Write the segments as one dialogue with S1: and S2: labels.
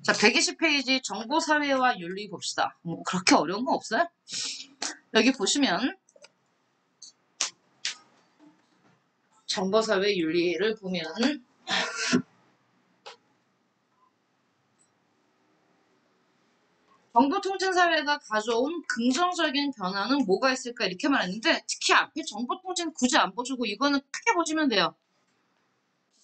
S1: 자, 120페이지 정보사회와 윤리 봅시다. 뭐 그렇게 어려운 거 없어요? 여기 보시면 정보사회 윤리를 보면 정보통신사회가 가져온 긍정적인 변화는 뭐가 있을까 이렇게 말했는데 특히 앞에 정보통신 굳이 안 보시고 이거는 크게 보시면 돼요.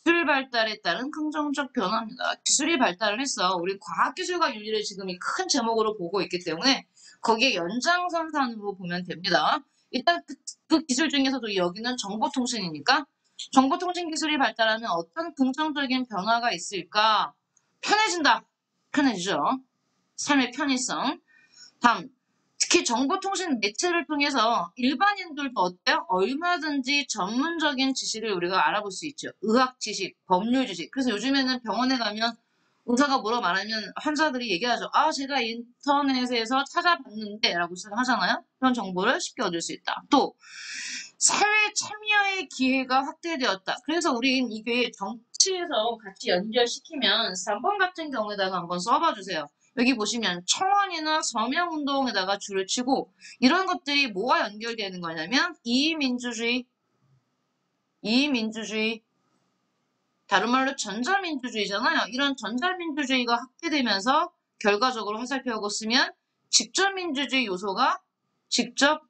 S1: 기술 발달에 따른 긍정적 변화입니다. 기술이 발달을 했어. 우리 과학기술과 윤리를 지금 이 큰 제목으로 보고 있기 때문에 거기에 연장선상으로 보면 됩니다. 일단 그 기술 중에서도 여기는 정보통신이니까 정보통신 기술이 발달하면 어떤 긍정적인 변화가 있을까? 편해진다. 편해지죠. 삶의 편의성. 다음, 특히 정보통신 매체를 통해서 일반인들도 어때요? 얼마든지 전문적인 지식을 우리가 알아볼 수 있죠. 의학 지식, 법률 지식. 그래서 요즘에는 병원에 가면 의사가 뭐라고 말하면 환자들이 얘기하죠. 아, 제가 인터넷에서 찾아봤는데 라고 시작하잖아요. 그런 정보를 쉽게 얻을 수 있다. 또 사회 참여의 기회가 확대되었다. 그래서 우린 이게 정치에서 같이 연결시키면 3번 같은 경우에다가 한번 써봐 주세요. 여기 보시면 청원이나 서명운동에다가 줄을 치고 이런 것들이 뭐와 연결되는 거냐면 이민주주의, 다른 말로 전자민주주의잖아요. 이런 전자민주주의가 확대되면서 결과적으로 화살표하고 쓰면 직접 민주주의 요소가 직접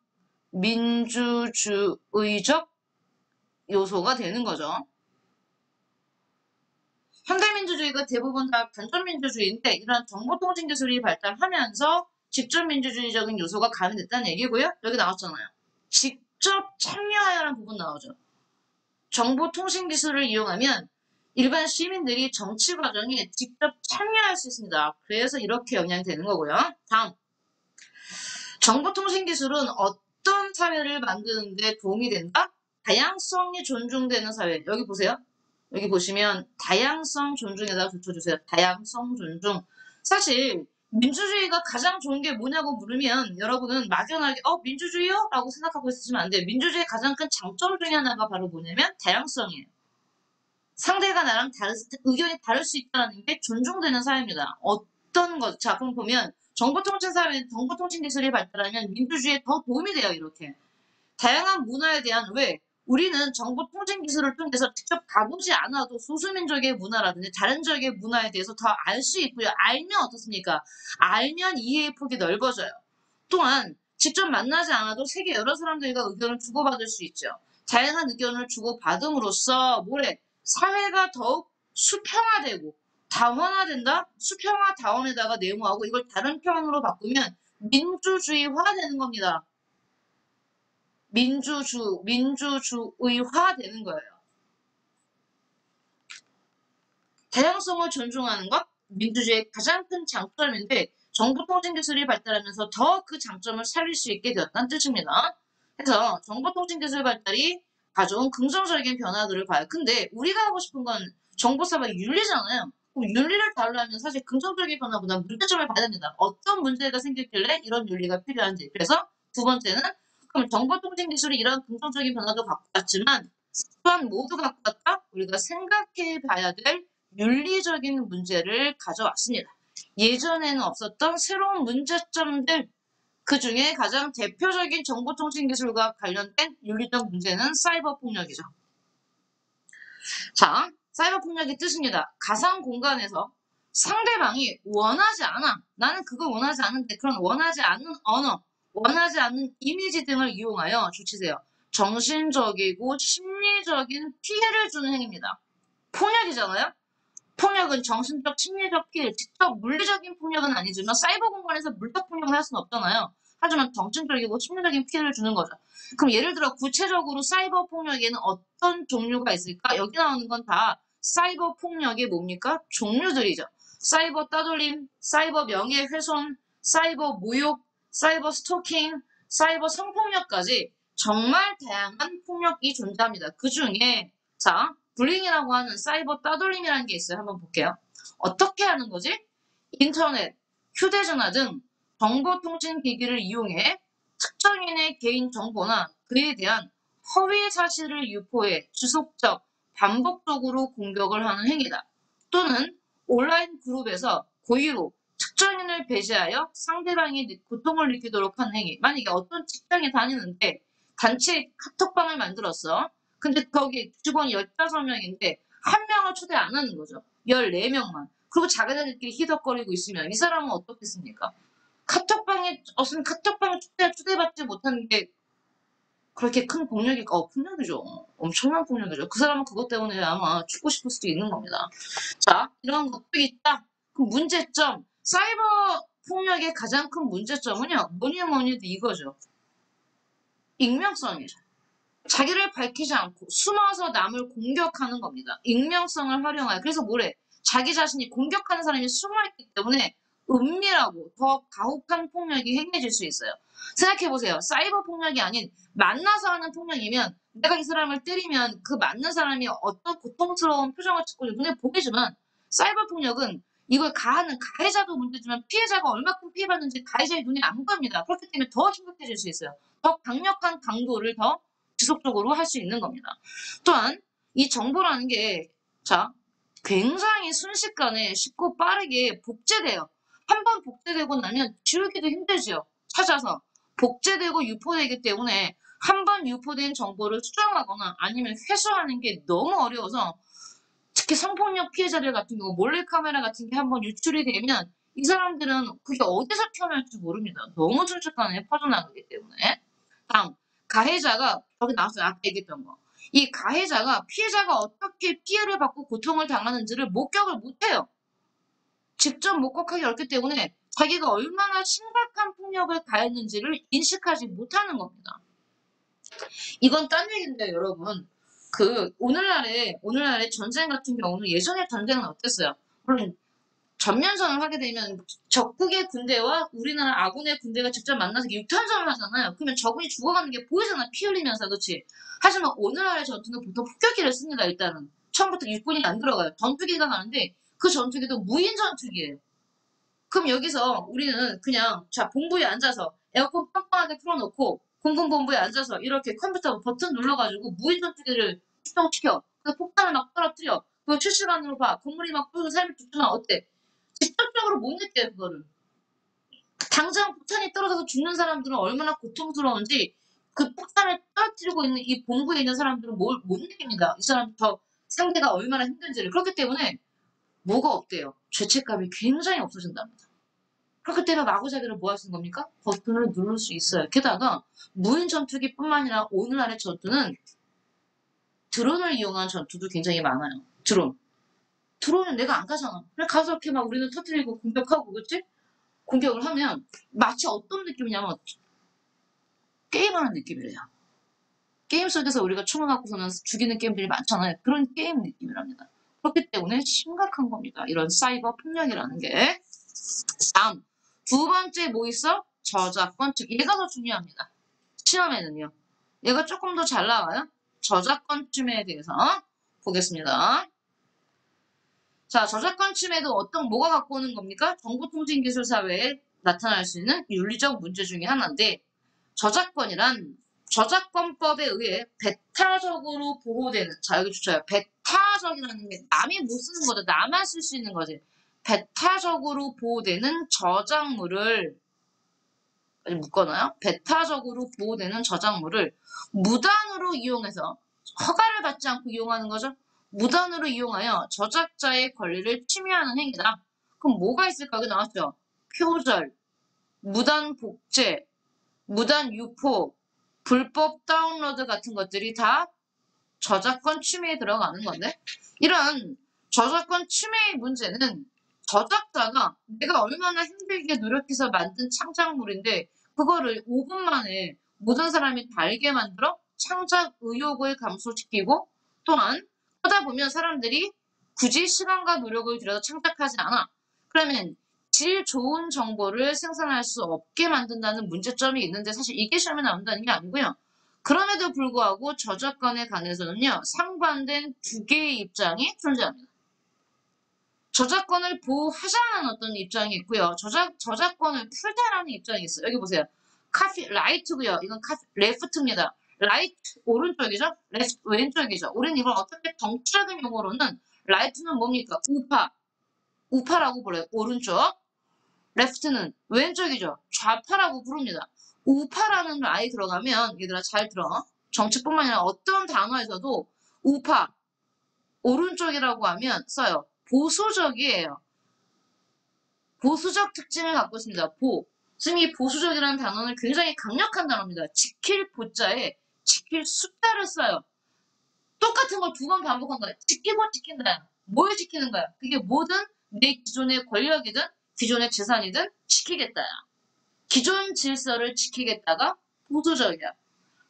S1: 민주주의적 요소가 되는 거죠. 현대민주주의가 대부분 다 간접민주주의인데 이런 정보통신 기술이 발달하면서 직접민주주의적인 요소가 가미됐다는 얘기고요. 여기 나왔잖아요. 직접 참여하여라는 부분 나오죠. 정보통신 기술을 이용하면 일반 시민들이 정치 과정에 직접 참여할 수 있습니다. 그래서 이렇게 영향이 되는 거고요. 다음, 정보통신 기술은 어떤 사회를 만드는 데 도움이 된다? 다양성이 존중되는 사회. 여기 보세요. 여기 보시면 다양성 존중에다가 붙여주세요. 다양성 존중. 사실 민주주의가 가장 좋은 게 뭐냐고 물으면 여러분은 막연하게 민주주의요? 라고 생각하고 있으시면 안 돼요. 민주주의의 가장 큰 장점 중에 하나가 바로 뭐냐면 다양성이에요. 상대가 나랑 의견이 다를 수 있다는 게 존중되는 사회입니다. 어떤 것, 자, 그럼 보면 정보통신 사회, 정보통신 기술이 발달하면 민주주의에 더 도움이 돼요, 이렇게. 다양한 문화에 대한 왜 우리는 정보통신 기술을 통해서 직접 가보지 않아도 소수민족의 문화라든지 다른 지역의 문화에 대해서 더 알 수 있고요. 알면 어떻습니까? 알면 이해의 폭이 넓어져요. 또한 직접 만나지 않아도 세계 여러 사람들과 의견을 주고받을 수 있죠. 다양한 의견을 주고받음으로써 뭐래? 사회가 더욱 수평화되고 다원화된다? 수평화 다원에다가 네모하고 이걸 다른 표현으로 바꾸면 민주주의화 되는 겁니다. 민주주의화 되는 거예요. 다양성을 존중하는 것, 민주주의의 가장 큰 장점인데 정보통신기술이 발달하면서 더 그 장점을 살릴 수 있게 되었다는 뜻입니다. 그래서 정보통신기술 발달이 가져온 긍정적인 변화들을 봐요. 근데 우리가 하고 싶은 건 정보사회 윤리잖아요. 그럼 윤리를 다루려면 사실 긍정적인 변화보다 문제점을 봐야 됩니다. 어떤 문제가 생겼길래 이런 윤리가 필요한지. 그래서 두 번째는 그럼 정보통신기술이 이런 긍정적인 변화도 갖고 왔지만 또한 모두 갖고 왔다? 우리가 생각해 봐야 될 윤리적인 문제를 가져왔습니다. 예전에는 없었던 새로운 문제점들, 그 중에 가장 대표적인 정보통신기술과 관련된 윤리적 문제는 사이버 폭력이죠. 자, 사이버 폭력의 뜻입니다. 가상 공간에서 상대방이 원하지 않아. 나는 그걸 원하지 않는데 그런 원하지 않는 언어, 원하지 않는 이미지 등을 이용하여 주치세요. 정신적이고 심리적인 피해를 주는 행위입니다. 폭력이잖아요? 폭력은 정신적, 심리적 피해, 직접 물리적인 폭력은 아니지만 사이버 공간에서 물적 폭력을 할 수는 없잖아요. 하지만 정신적이고 심리적인 피해를 주는 거죠. 그럼 예를 들어 구체적으로 사이버 폭력에는 어떤 종류가 있을까? 여기 나오는 건 다 사이버 폭력의 뭡니까? 종류들이죠. 사이버 따돌림, 사이버 명예훼손, 사이버 모욕, 사이버 스토킹, 사이버 성폭력까지 정말 다양한 폭력이 존재합니다. 그 중에 자, 불링이라고 하는 사이버 따돌림이라는 게 있어요. 한번 볼게요. 어떻게 하는 거지? 인터넷, 휴대전화 등 정보통신기기를 이용해 특정인의 개인정보나 그에 대한 허위 사실을 유포해 지속적, 반복적으로 공격을 하는 행위다. 또는 온라인 그룹에서 고의로 특정인을 배제하여 상대방이 고통을 느끼도록 하는 행위. 만약에 어떤 직장에 다니는데 단체 카톡방을 만들었어. 근데 거기 직원이 15명인데 한 명을 초대 안 하는 거죠. 14명만. 그리고 자기들끼리 희덕거리고 있으면 이 사람은 어떻겠습니까? 카톡방에 무슨 카톡방 초대받지 못하는 게 그렇게 큰 폭력이죠. 엄청난 폭력이죠. 그 사람은 그것 때문에 아마 죽고 싶을 수도 있는 겁니다. 자, 이런 것도 있다. 그 문제점, 사이버 폭력의 가장 큰 문제점은요, 뭐니 해도 이거죠. 익명성이죠. 자기를 밝히지 않고 숨어서 남을 공격하는 겁니다. 익명성을 활용하여. 그래서 뭐래? 자기 자신이 공격하는 사람이 숨어있기 때문에 은밀하고 더 가혹한 폭력이 행해질 수 있어요. 생각해보세요. 사이버 폭력이 아닌 만나서 하는 폭력이면 내가 이 사람을 때리면 그 맞는 사람이 어떤 고통스러운 표정을 짓고 눈에 보이지만 사이버 폭력은 이걸 가하는 가해자도 문제지만 피해자가 얼마큼 피해받는지 가해자의 눈에 안 보입니다. 그렇기 때문에 더 심각해질 수 있어요. 더 강력한 강도를 더 지속적으로 할 수 있는 겁니다. 또한 이 정보라는 게 자, 굉장히 순식간에 쉽고 빠르게 복제돼요. 한번 복제되고 나면 지우기도 힘들죠. 찾아서. 복제되고 유포되기 때문에 한번 유포된 정보를 수정하거나 아니면 회수하는 게 너무 어려워서 특히 성폭력 피해자들 같은 경우 몰래카메라 같은 게 한번 유출이 되면 이 사람들은 그게 어디서 튀어나올지 모릅니다. 너무 순식간에 퍼져나가기 때문에. 다음, 가해자가 여기 나왔어요. 아까 얘기했던 거. 이 가해자가 피해자가 어떻게 피해를 받고 고통을 당하는지를 목격을 못해요. 직접 목격하기 어렵기 때문에 자기가 얼마나 심각한 폭력을 가했는지를 인식하지 못하는 겁니다. 이건 딴 얘기인데 여러분. 오늘날의 전쟁 같은 경우는 예전의 전쟁은 어땠어요? 물론 전면전을 하게 되면 적국의 군대와 우리나라 아군의 군대가 직접 만나서 육탄전을 하잖아요. 그러면 적군이 죽어가는 게 보이잖아. 피 흘리면서. 그렇지? 하지만 오늘날의 전투는 보통 폭격기를 씁니다. 일단은. 처음부터 육군이 안 들어가요. 전투기가 가는데 그 전투기도 무인 전투기예요. 그럼 여기서 우리는 그냥 자 본부에 앉아서 에어컨 빵빵하게 틀어놓고 공군본부에 앉아서 이렇게 컴퓨터 버튼 눌러가지고 무인 전투기를 출동시켜. 그 폭탄을 막 떨어뜨려. 그거 실시간으로 봐. 건물이 막 부서져 사람이 죽지만 어때? 직접적으로 못 느껴요, 그거를. 당장 폭탄이 떨어져서 죽는 사람들은 얼마나 고통스러운지 그 폭탄을 떨어뜨리고 있는 이 본부에 있는 사람들은 못 느낍니다. 이 사람 더 상대가 얼마나 힘든지를. 그렇기 때문에 뭐가 없대요? 죄책감이 굉장히 없어진답니다. 그렇기 때문에 마구잡이로 뭐 할 수 있는 겁니까? 버튼을 누를 수 있어요. 게다가 무인 전투기뿐만 아니라 오늘날의 전투는 드론을 이용한 전투도 굉장히 많아요. 드론은 내가 안 가잖아. 그냥 가서 이렇게 막 우리는 터뜨리고 공격하고, 그치? 공격을 하면 마치 어떤 느낌이냐면 게임하는 느낌이래요. 게임 속에서 우리가 총을 갖고서는 죽이는 게임들이 많잖아요. 그런 게임 느낌이랍니다. 그렇기 때문에 심각한 겁니다. 이런 사이버 폭력이라는 게. 다음, 두 번째 뭐 있어? 저작권증. 얘가 더 중요합니다. 시험에는요. 얘가 조금 더 잘 나와요. 저작권 침해에 대해서 보겠습니다. 자, 저작권 침해도 뭐가 갖고 오는 겁니까? 정보통신기술 사회에 나타날 수 있는 윤리적 문제 중에 하나인데, 저작권이란 저작권법에 의해 배타적으로 보호되는, 자, 여기 주셔요. 배타적이라는 게 남이 못 쓰는 거죠. 나만 쓸 수 있는 거지. 배타적으로 보호되는 저작물을, 묶어놔요. 배타적으로 보호되는 저작물을 무단으로 이용해서, 허가를 받지 않고 이용하는 거죠. 무단으로 이용하여 저작자의 권리를 침해하는 행위다. 그럼 뭐가 있을까? 여기 나왔죠. 표절, 무단 복제, 무단 유포, 불법 다운로드 같은 것들이 다 저작권 침해에 들어가는 건데, 이런 저작권 침해의 문제는 저작자가 내가 얼마나 힘들게 노력해서 만든 창작물인데 그거를 5분 만에 모든 사람이 다 알게 만들어 창작 의욕을 감소시키고, 또한 하다 보면 사람들이 굳이 시간과 노력을 들여서 창작하지 않아. 그러면 질 좋은 정보를 생산할 수 없게 만든다는 문제점이 있는데, 사실 이게 시험에 나온다는 게 아니고요. 그럼에도 불구하고 저작권에 관해서는요, 상반된 두 개의 입장이 존재합니다. 저작권을 보호하자는 어떤 입장이 있고요. 저작권을 풀자라는 입장이 있어요. 여기 보세요. 라이트고요. 이건 레프트입니다. 라이트 오른쪽이죠. 레프트 왼쪽이죠. 우리는 이걸 어떻게 정치적인 용어로는 라이트는 뭡니까? 우파. 우파라고 불러요. 오른쪽. left는 왼쪽이죠. 좌파라고 부릅니다. 우파라는 말이 들어가면 얘들아 잘 들어. 정치뿐만 아니라 어떤 단어에서도 우파, 오른쪽이라고 하면 써요. 보수적이에요. 보수적 특징을 갖고 있습니다. 지금 이 보수적이라는 단어는 굉장히 강력한 단어입니다. 지킬 보자에 지킬 숫자를 써요. 똑같은 걸 두 번 반복한 거야. 지키고 지킨다. 뭘 지키는 거야? 그게 뭐든 내 기존의 권력이든 기존의 재산이든 지키겠다야. 기존 질서를 지키겠다가 보수적이야.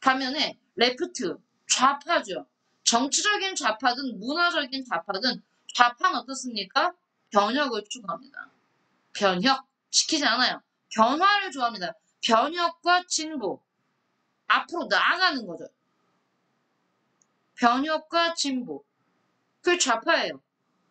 S1: 반면에 레프트, 좌파죠. 정치적인 좌파든 문화적인 좌파든 좌파는 어떻습니까? 변혁을 추구합니다. 변혁, 시키지 않아요. 변화를 좋아합니다. 변혁과 진보, 앞으로 나아가는 거죠. 변혁과 진보, 그게 좌파예요.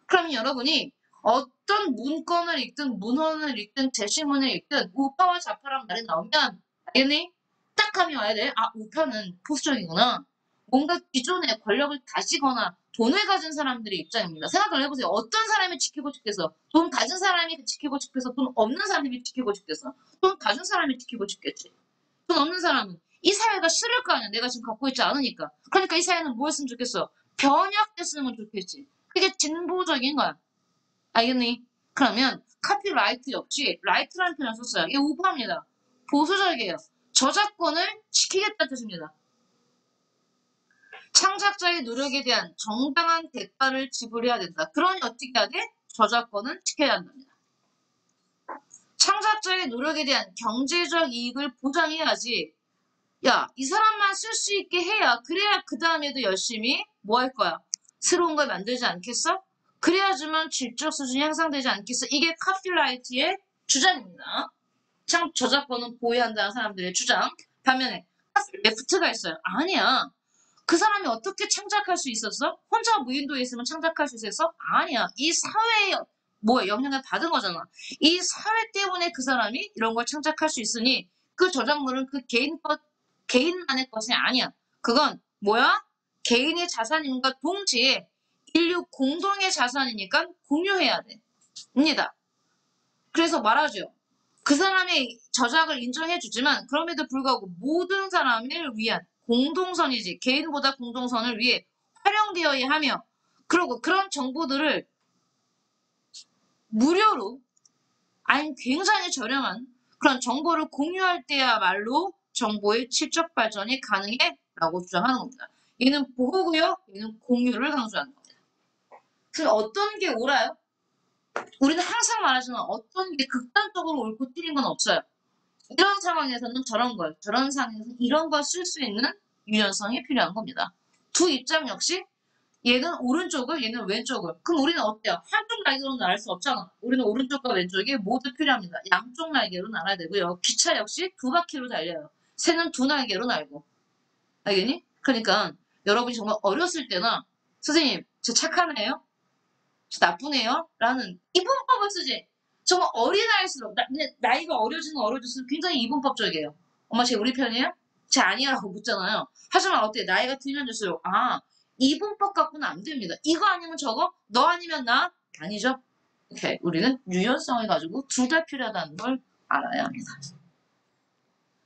S1: 그럼 여러분이 어떤 문건을 읽든 문헌을 읽든 제시문을 읽든 우파와 좌파란 말이 나오면 알겠니? 딱 감이 와야 돼. 아, 우파는 보수적이구나. 뭔가 기존의 권력을 가지거나 돈을 가진 사람들의 입장입니다. 생각을 해보세요. 어떤 사람이 지키고 싶겠어? 돈 가진 사람이 지키고 싶겠어? 돈 없는 사람이 지키고 싶겠어? 돈 가진 사람이 지키고 싶겠지. 돈 없는 사람은 이 사회가 싫을 거 아니야. 내가 지금 갖고 있지 않으니까. 그러니까 이 사회는 뭐 했으면 좋겠어? 변혁됐으면 좋겠지. 그게 진보적인 거야. 알겠니? 그러면 카피라이트 역시 라이트라는 표현을 썼어요. 이게 우파입니다. 보수적이에요. 저작권을 지키겠다는 뜻입니다. 창작자의 노력에 대한 정당한 대가를 지불해야 된다. 그러니 어떻게 해야 돼? 저작권을 지켜야 한답니다. 창작자의 노력에 대한 경제적 이익을 보장해야지. 야, 이 사람만 쓸 수 있게 해야 그래야 그 다음에도 열심히 뭐 할 거야? 새로운 걸 만들지 않겠어? 그래야지만 질적 수준이 향상되지 않겠어? 이게 카피라이트의 주장입니다. 저작권은 보호해야 한다는 사람들의 주장. 반면에 레프트가 있어요. 아니야. 그 사람이 어떻게 창작할 수 있었어? 혼자 무인도에 있으면 창작할 수 있었어? 아니야. 이 사회에 영향을 받은 거잖아. 이 사회 때문에 그 사람이 이런 걸 창작할 수 있으니 그 저작물은 그 개인만의 것이 아니야. 그건 뭐야? 개인의 자산임과 동시에 인류 공동의 자산이니까 공유해야 돼. 입니다. 그래서 말하죠. 그 사람의 저작을 인정해주지만 그럼에도 불구하고 모든 사람을 위한 공동선이지 개인보다 공동선을 위해 활용되어야 하며 그리고 그런 정보들을 무료로 아니 굉장히 저렴한 그런 정보를 공유할 때야말로 정보의 질적 발전이 가능해 라고 주장하는 겁니다. 얘는 보호고요. 얘는 공유를 강조하는 겁니다. 그럼 어떤 게 옳아요? 우리는 항상 말하지만 어떤 게 극단적으로 옳고 틀린 건 없어요. 이런 상황에서는 저런 걸, 저런 상황에서는 이런 걸 쓸 수 있는 유연성이 필요한 겁니다. 두 입장 역시 얘는 오른쪽을, 얘는 왼쪽을. 그럼 우리는 어때요? 한쪽 날개로 날을 수 없잖아. 우리는 오른쪽과 왼쪽이 모두 필요합니다. 양쪽 날개로 날아야 되고요. 기차 역시 두 바퀴로 달려요. 새는 두 날개로 날고. 알겠니? 그러니까 여러분이 정말 어렸을 때나 선생님, 저 착하네요? 저 나쁘네요? 라는 이분법을 쓰지. 정말 어린아이일수록 나이가 어려질수록 굉장히 이분법적이에요. 엄마 쟤 우리 편이에요? 쟤 아니야 라고 묻잖아요. 하지만 어때? 나이가 들면 들수록 이분법 갖고는 안 됩니다. 이거 아니면 저거? 너 아니면 나? 아니죠. 오케이. 우리는 유연성을 가지고 둘 다 필요하다는 걸 알아야 합니다.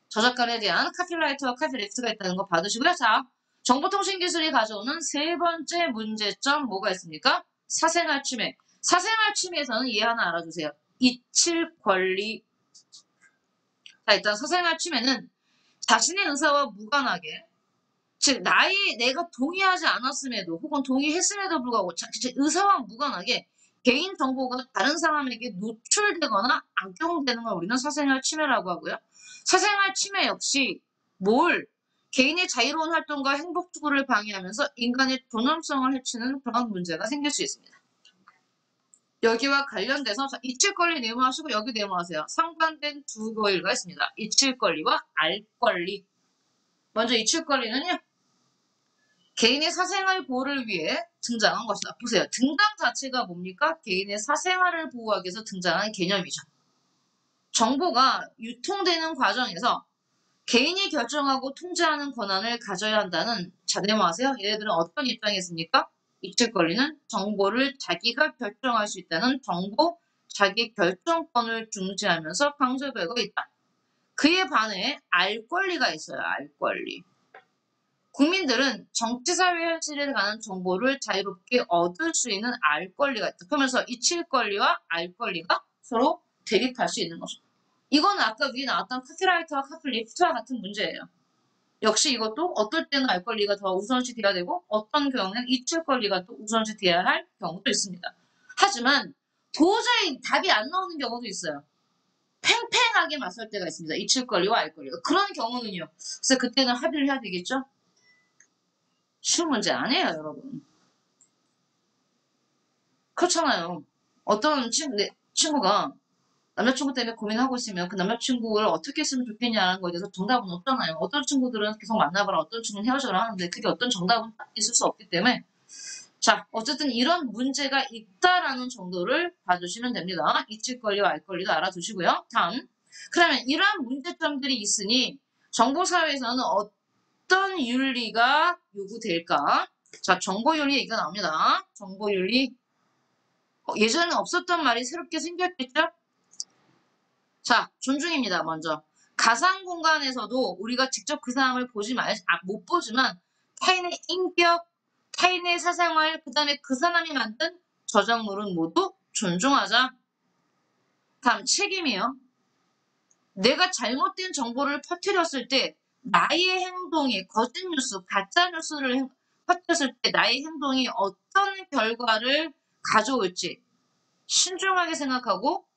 S1: 저작권에 대한 카피라이트와 카피레프트가 있다는 거 받으시고요. 자, 정보통신기술이 가져오는 세 번째 문제점 뭐가 있습니까? 사생활 침해. 사생활 침해에서는 얘 하나 알아주세요. 이칠 권리. 자, 일단 사생활 침해는 자신의 의사와 무관하게 즉 내가 동의하지 않았음에도 혹은 동의했음에도 불구하고 제 의사와 무관하게 개인 정보가 다른 사람에게 노출되거나 악용되는 걸 우리는 사생활 침해라고 하고요. 사생활 침해 역시 개인의 자유로운 활동과 행복 추구를 방해하면서 인간의 존엄성을 해치는 그런 문제가 생길 수 있습니다. 여기와 관련돼서 이칠 권리 네모하시고 여기 네모하세요. 상반된 두 거일가 있습니다. 이칠 권리와 알 권리. 먼저 이칠 권리는요. 개인의 사생활 보호를 위해 등장한 것이다. 보세요. 등장 자체가 뭡니까? 개인의 사생활을 보호하기 위해서 등장한 개념이죠. 정보가 유통되는 과정에서 개인이 결정하고 통제하는 권한을 가져야 한다는 자 네모하세요. 얘네들은 어떤 입장에 있습니까? 잊힐 권리는 정보를 자기가 결정할 수 있다는 정보 자기 결정권을 중시하면서 강조되고 있다. 그에 반해 알 권리가 있어요. 알 권리. 국민들은 정치사회 현실에 관한 정보를 자유롭게 얻을 수 있는 알 권리가 있다. 그러면서 잊힐 권리와 알 권리가 서로 대립할 수 있는 거죠. 이거는 아까 위에 나왔던 카피라이트와 카피리스트와 같은 문제예요. 역시 이것도 어떨 때는 알 권리가 더 우선시 돼야 되고 어떤 경우는 잊힐 권리가 또 우선시 돼야 할 경우도 있습니다. 하지만 도저히 답이 안 나오는 경우도 있어요. 팽팽하게 맞설 때가 있습니다. 잊힐 권리와 알 권리가. 그런 경우는요. 그래서 그때는 합의를 해야 되겠죠? 쉬운 문제 아니에요, 여러분. 그렇잖아요. 어떤 친구가 남자친구 때문에 고민하고 있으면 그 남자친구를 어떻게 했으면 좋겠냐는 거에 대해서 정답은 없잖아요. 어떤 친구들은 계속 만나봐라, 어떤 친구는 헤어져라 하는데 그게 어떤 정답은 딱 있을 수 없기 때문에 자, 어쨌든 이런 문제가 있다라는 정도를 봐주시면 됩니다. 잊힐 권리와 알 권리도 알아두시고요. 다음. 그러면 이러한 문제점들이 있으니 정보사회에서는 어떤 윤리가 요구될까? 자, 정보윤리 얘기가 나옵니다. 정보윤리. 예전에 없었던 말이 새롭게 생겼겠죠? 자, 존중입니다, 먼저. 가상 공간에서도 우리가 직접 그 사람을 못 보지만 타인의 인격, 타인의 사생활, 그 다음에 그 사람이 만든 저작물은 모두 존중하자. 다음, 책임이요. 내가 잘못된 정보를 퍼뜨렸을 때 나의 행동이 거짓 뉴스, 가짜 뉴스를 퍼뜨렸을 때 나의 행동이 어떤 결과를 가져올지 신중하게 생각하고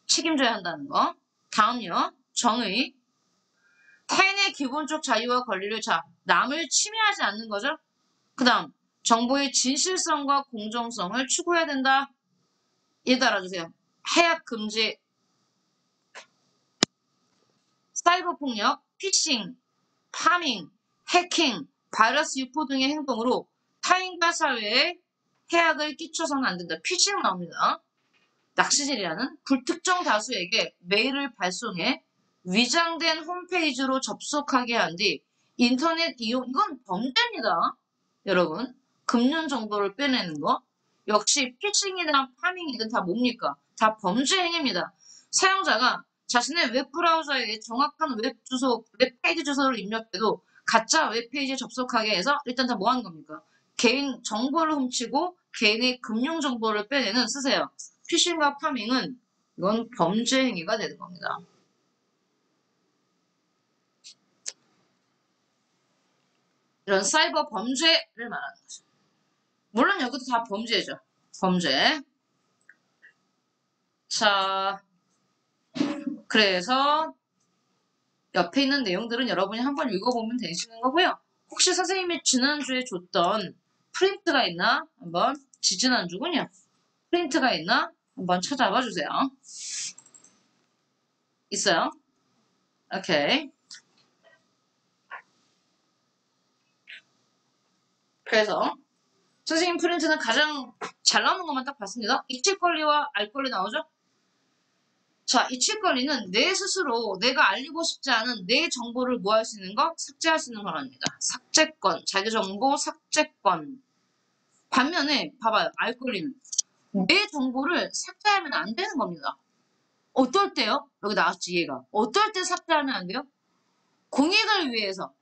S1: 책임져야 한다는 거. 다음요. 정의. 타인의 기본적 자유와 권리를 남을 침해하지 않는 거죠. 그 다음 정보의 진실성과 공정성을 추구해야 된다. 이에 따라주세요. 해약 금지, 사이버 폭력, 피싱, 파밍, 해킹, 바이러스 유포 등의 행동으로 타인과 사회에 해악을 끼쳐서는 안 된다. 피싱 나옵니다. 낚시질이라는 불특정 다수에게 메일을 발송해 위장된 홈페이지로 접속하게 한 뒤 인터넷 이용, 이건 범죄입니다. 여러분, 금융 정보를 빼내는 거. 역시 피싱이든 파밍이든 다 뭡니까? 다 범죄 행위입니다. 사용자가 자신의 웹브라우저에 정확한 웹 주소, 웹페이지 주소를 입력해도 가짜 웹페이지에 접속하게 해서 일단 다 뭐 하는 겁니까? 개인 정보를 훔치고 개인의 금융 정보를 빼내는 쓰세요. 피싱과 파밍은 이건 범죄 행위가 되는 겁니다. 이런 사이버 범죄를 말하는 거죠. 물론 여기도 다 범죄죠. 범죄. 자, 그래서 옆에 있는 내용들은 여러분이 한번 읽어보면 되시는 거고요. 혹시 선생님이 지난주에 줬던 프린트가 있나? 한번 지지난주군요. 프린트가 있나? 한번 찾아봐 주세요. 있어요? 오케이. 그래서 선생님 프린트는 가장 잘 나오는 것만 딱 봤습니다. 잊힐 권리와 알 권리 나오죠? 자, 잊힐 권리는 내 스스로 내가 알리고 싶지 않은 내 정보를 뭐 할 수 있는 거? 삭제할 수 있는 권한입니다. 삭제권, 자기정보 삭제권. 반면에 봐봐요. 알 권리는 내 정보를 삭제하면 안 되는 겁니다. 어떨 때요? 여기 나왔지 얘가. 어떨 때 삭제하면 안 돼요? 공익을 위해서.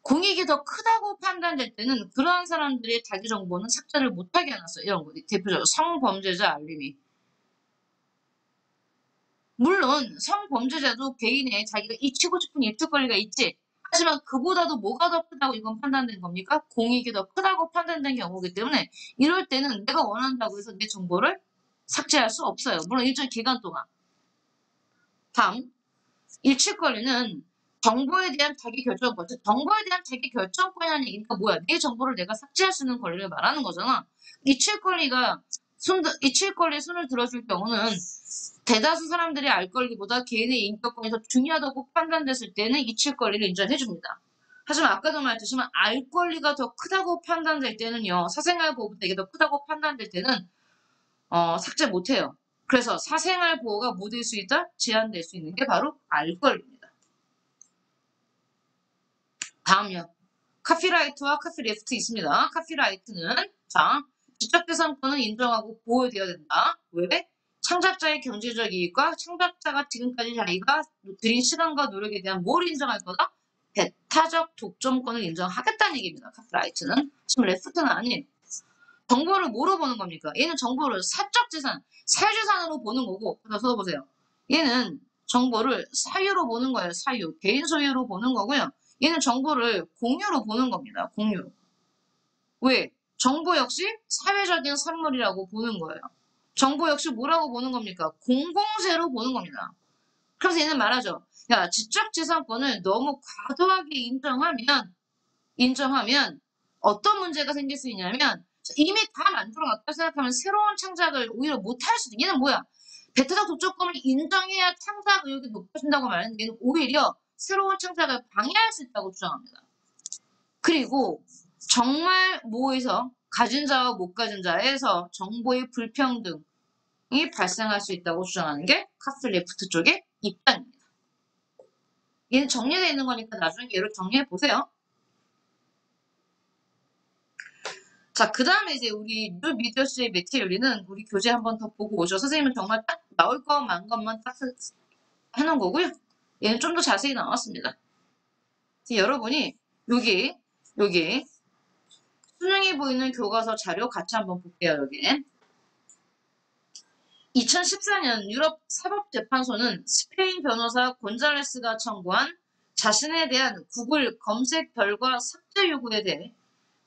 S1: 공익이 더 크다고 판단될 때는 그러한 사람들의 자기 정보는 삭제를 못하게 해놨어요. 이런 거. 대표적으로 성범죄자 알림이. 물론 성범죄자도 개인의 자기가 잊히고 싶은 입특 권리가 있지. 하지만 그보다도 뭐가 더 크다고 이건 판단된 겁니까? 공익이 더 크다고 판단된 경우이기 때문에 이럴 때는 내가 원한다고 해서 내 정보를 삭제할 수 없어요. 물론 일정 기간 동안. 다음, 일치 권리는 정보에 대한 자기 결정권, 즉 정보에 대한 자기 결정권이라는 얘기니까 뭐야? 내 정보를 내가 삭제할 수 있는 권리를 말하는 거잖아. 잊힐 권리가 잊힐 권리에 손을 들어줄 경우는 대다수 사람들이 알 권리보다 개인의 인격권이 더 중요하다고 판단됐을 때는 잊힐 권리를 인정해 줍니다. 하지만 아까도 말했지만 알 권리가 더 크다고 판단될 때는요. 사생활 보호보다 이게 더 크다고 판단될 때는 삭제 못해요. 그래서 사생활 보호가 뭐 될 수 있다? 제한될 수 있는 게 바로 알 권리입니다. 다음요. 카피라이트와 카피레프트 있습니다. 카피라이트는 자 지적재산권은 인정하고 보호되어야 된다. 왜? 창작자의 경제적 이익과 창작자가 지금까지 자기가 들인 시간과 노력에 대한 뭘 인정할 거다? 배타적 독점권을 인정하겠다는 얘기입니다. 카피라이트는. 지금 레프트는 아니에요. 정보를 뭐로 보는 겁니까? 얘는 정보를 사적 재산, 사유재산으로 보는 거고, 자, 써보세요. 얘는 정보를 사유로 보는 거예요. 사유. 개인 소유로 보는 거고요. 얘는 정보를 공유로 보는 겁니다. 공유. 왜? 정보 역시 사회적인 산물이라고 보는 거예요. 정보 역시 뭐라고 보는 겁니까? 공공재로 보는 겁니다. 그래서 얘는 말하죠. 야, 지적재산권을 너무 과도하게 인정하면 어떤 문제가 생길 수 있냐면 이미 다 만들어놨다 생각하면 새로운 창작을 오히려 못할 수도. 얘는 뭐야? 배타적 독점권을 인정해야 창작 의욕이 높아진다고 말하는 얘는 오히려 새로운 창작을 방해할 수 있다고 주장합니다. 그리고 정말 뭐에서 가진 자와 못 가진 자에서 정보의 불평등이 발생할 수 있다고 주장하는 게 카플레프트 쪽의 입장입니다. 얘는 정리되어 있는 거니까 나중에 얘를 정리해 보세요. 자, 그 다음에 이제 우리 뉴 미디어스의 메테리얼리는 우리 교재 한번 더 보고 오죠. 선생님은 정말 딱 나올 것만 딱 해놓은 거고요. 얘는 좀 더 자세히 나왔습니다. 여러분이 여기 수능이 보이는 교과서 자료 같이 한번 볼게요. 여기 2014년 유럽 사법재판소는 스페인 변호사 곤잘레스가 청구한 자신에 대한 구글 검색 결과 삭제 요구에 대해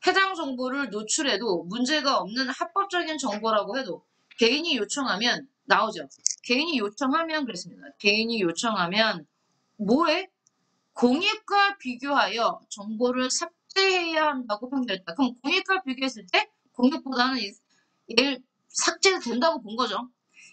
S1: 해당 정보를 노출해도 문제가 없는 합법적인 정보라고 해도 개인이 요청하면 나오죠. 개인이 요청하면 그랬습니다. 개인이 요청하면 뭐에? 공익과 비교하여 정보를 삭제해야 한다고 판결했다. 그럼 공익과 비교했을 때 공익보다는 얘를 삭제가 된다고 본 거죠.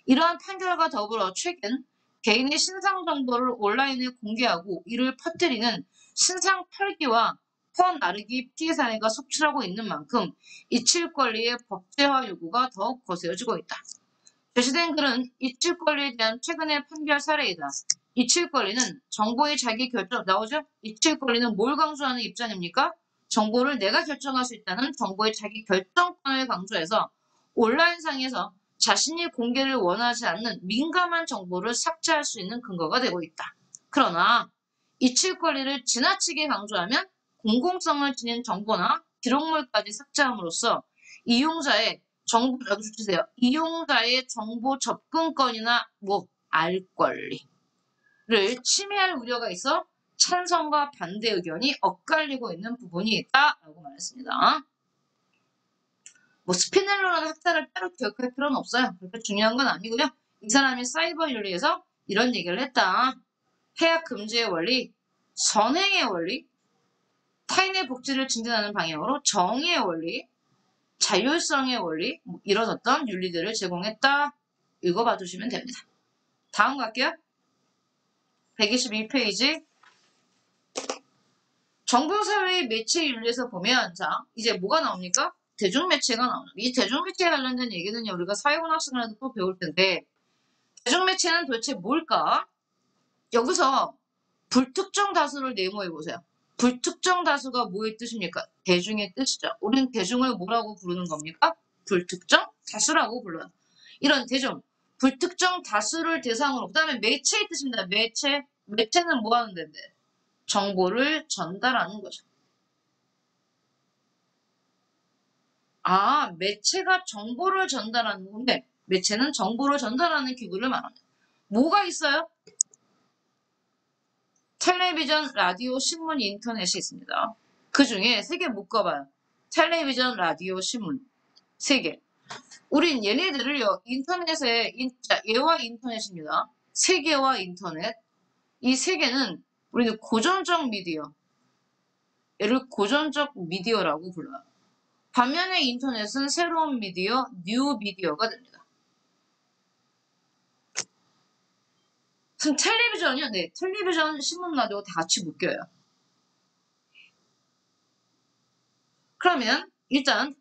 S1: 이러한 판결과 더불어 최근 개인의 신상 정보를 온라인에 공개하고 이를 퍼뜨리는 신상 털기와 포함 나르기 피해 사례가 속출하고 있는 만큼 이칠 권리의 법제화 요구가 더욱 거세지고 있다. 제시된 글은 이칠 권리에 대한 최근의 판결 사례이다. 이칠 권리는 정보의 자기 결정 나오죠? 이칠 권리는 뭘 강조하는 입장입니까? 정보를 내가 결정할 수 있다는 정보의 자기 결정권을 강조해서 온라인상에서 자신이 공개를 원하지 않는 민감한 정보를 삭제할 수 있는 근거가 되고 있다. 그러나 이칠 권리를 지나치게 강조하면 공공성을 지닌 정보나 기록물까지 삭제함으로써 이용자의 정보 주세요. 이용자의 정보 접근권이나 알 권리를 침해할 우려가 있어 찬성과 반대 의견이 엇갈리고 있는 부분이 있다라고 말했습니다. 스피넬러라는 학자를 따로 기억할 필요는 없어요. 그렇게 중요한 건 아니고요. 이 사람이 사이버 윤리에서 이런 얘기를 했다. 해악 금지의 원리, 선행의 원리, 타인의 복지를 증진하는 방향으로 정의의 원리, 자율성의 원리, 이런 어떤 윤리들을 제공했다. 읽어봐 주시면 됩니다. 다음 갈게요. 122페이지. 정보사회의 매체 윤리에서 보면, 자, 이제 뭐가 나옵니까? 대중매체가 나옵니다. 이 대중매체에 관련된 얘기는 우리가 사회문학 시간에도 또 배울 텐데, 대중매체는 도대체 뭘까? 여기서 불특정 다수를 네모해 보세요. 불특정 다수가 뭐의 뜻입니까? 대중의 뜻이죠. 우리는 대중을 뭐라고 부르는 겁니까? 불특정 다수라고 불러요. 이런 대중, 불특정 다수를 대상으로, 그 다음에 매체의 뜻입니다. 매체는 뭐 하는 데인데? 정보를 전달하는 거죠. 아, 매체가 정보를 전달하는 건데, 매체는 정보를 전달하는 기구를 말합니다. 뭐가 있어요? 텔레비전, 라디오, 신문, 인터넷이 있습니다. 그 중에 3개 묶어봐요. 텔레비전, 라디오, 신문. 3개. 우린 얘네들을요, 인터넷에, 얘와 인터넷입니다. 세계와 인터넷. 이 3개는 우리는 고전적 미디어. 얘를 고전적 미디어라고 불러요. 반면에 인터넷은 새로운 미디어, 뉴 미디어가 됩니다. 그럼 텔레비전이요? 네, 텔레비전, 신문, 라디오 다 같이 묶여요. 그러면 일단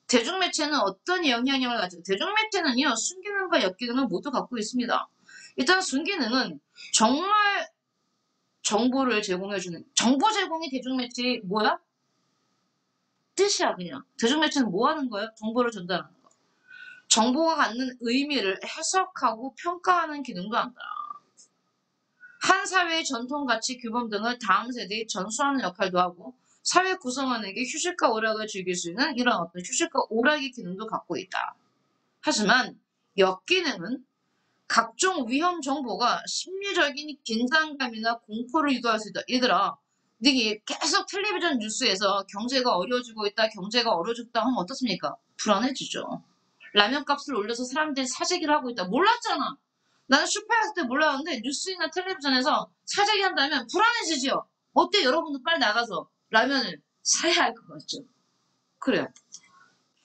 S1: 대중매체는 어떤 영향력을 가지고 대중매체는요, 순기능과 역기능을 모두 갖고 있습니다. 일단 순기능은 정말 정보를 제공해주는 정보 제공이 대중매체의 뭐야? 뜻이야 그냥. 대중매체는 뭐 하는 거예요? 정보를 전달하는 거. 정보가 갖는 의미를 해석하고 평가하는 기능도 한다. 한 사회의 전통, 가치, 규범 등을 다음 세대에 전수하는 역할도 하고 사회 구성원에게 휴식과 오락을 즐길 수 있는 이런 어떤 휴식과 오락의 기능도 갖고 있다. 하지만 역기능은 각종 위험 정보가 심리적인 긴장감이나 공포를 유도할 수 있다. 얘들아, 이게 계속 텔레비전 뉴스에서 경제가 어려워지고 있다, 경제가 어려워졌다 하면 어떻습니까? 불안해지죠. 라면 값을 올려서 사람들이 사재기를 하고 있다. 몰랐잖아. 나는 슈퍼에 갔을 때 몰랐는데 뉴스나 텔레비전에서 사재기 한다면 불안해지지요. 어때? 여러분도 빨리 나가서 라면을 사야 할 것 같죠. 그래요.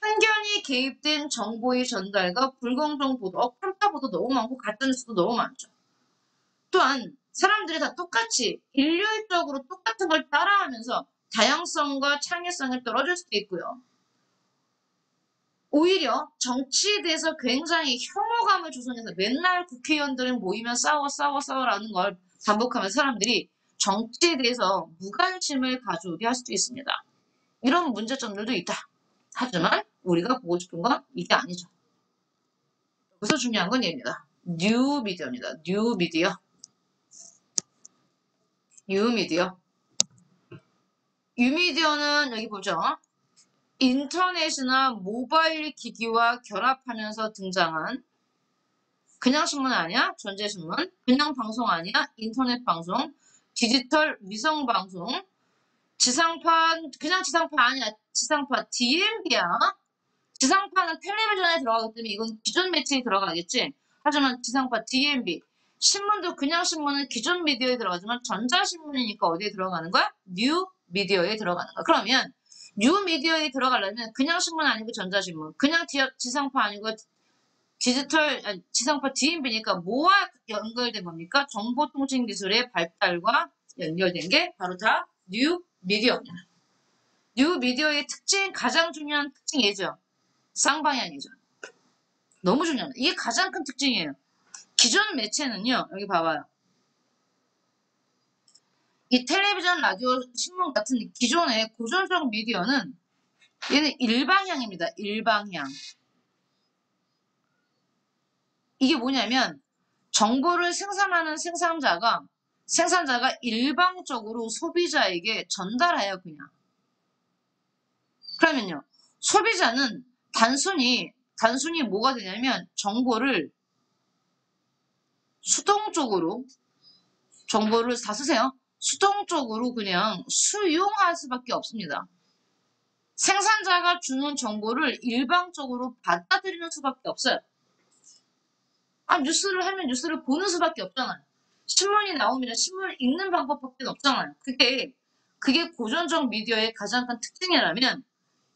S1: 편견이 개입된 정보의 전달과 불공정 보도, 편파 보도 너무 많고 가짜뉴스도 너무 많죠. 또한 사람들이 다 똑같이 일률적으로 똑같은 걸 따라하면서 다양성과 창의성이 떨어질 수도 있고요. 오히려 정치에 대해서 굉장히 혐오감을 조성해서 맨날 국회의원들은 모이면 싸워라는 걸 반복하면 사람들이 정치에 대해서 무관심을 가져오게 할 수도 있습니다. 이런 문제점들도 있다. 하지만 우리가 보고 싶은 건 이게 아니죠. 여기서 중요한 건 얘입니다. 뉴미디어입니다. 뉴미디어. 뉴미디어는 여기 보죠. 인터넷이나 모바일 기기와 결합하면서 등장한 그냥 신문 아니야? 전자신문. 그냥 방송 아니야? 인터넷 방송. 디지털 위성 방송. 지상판, 그냥 지상파 아니야. 지상파 DMB야. 지상파는 텔레비전에 들어가기 때문에 이건 기존 매체에 들어가겠지. 하지만 지상파 DMB. 신문도 그냥 신문은 기존 미디어에 들어가지만 전자신문이니까 어디에 들어가는 거야? 뉴 미디어에 들어가는 거야. 그러면 뉴 미디어에 들어가려면 그냥 신문 아니고 전자신문, 그냥 지상파 아니고 디지털, 지상파 DMB니까 뭐와 연결된 겁니까? 정보통신 기술의 발달과 연결된 게 바로 다 뉴 미디어입니다. 뉴 미디어의 특징, 가장 중요한 특징이죠. 쌍방향이죠. 너무 중요합니다. 이게 가장 큰 특징이에요. 기존 매체는요, 여기 봐봐요. 이 텔레비전, 라디오, 신문 같은 기존의 고전적 미디어는 얘는 일방향입니다. 일방향. 이게 뭐냐면 정보를 생산하는 생산자가 일방적으로 소비자에게 전달해요, 그냥. 그러면요, 소비자는 단순히 뭐가 되냐면 정보를 수동적으로 정보를 다 쓰세요. 수동적으로 그냥 수용할 수밖에 없습니다. 생산자가 주는 정보를 일방적으로 받아들이는 수밖에 없어요. 뉴스를 하면 뉴스를 보는 수밖에 없잖아요. 신문이 나오면 신문을 읽는 방법밖에 없잖아요. 그게 고전적 미디어의 가장 큰 특징이라면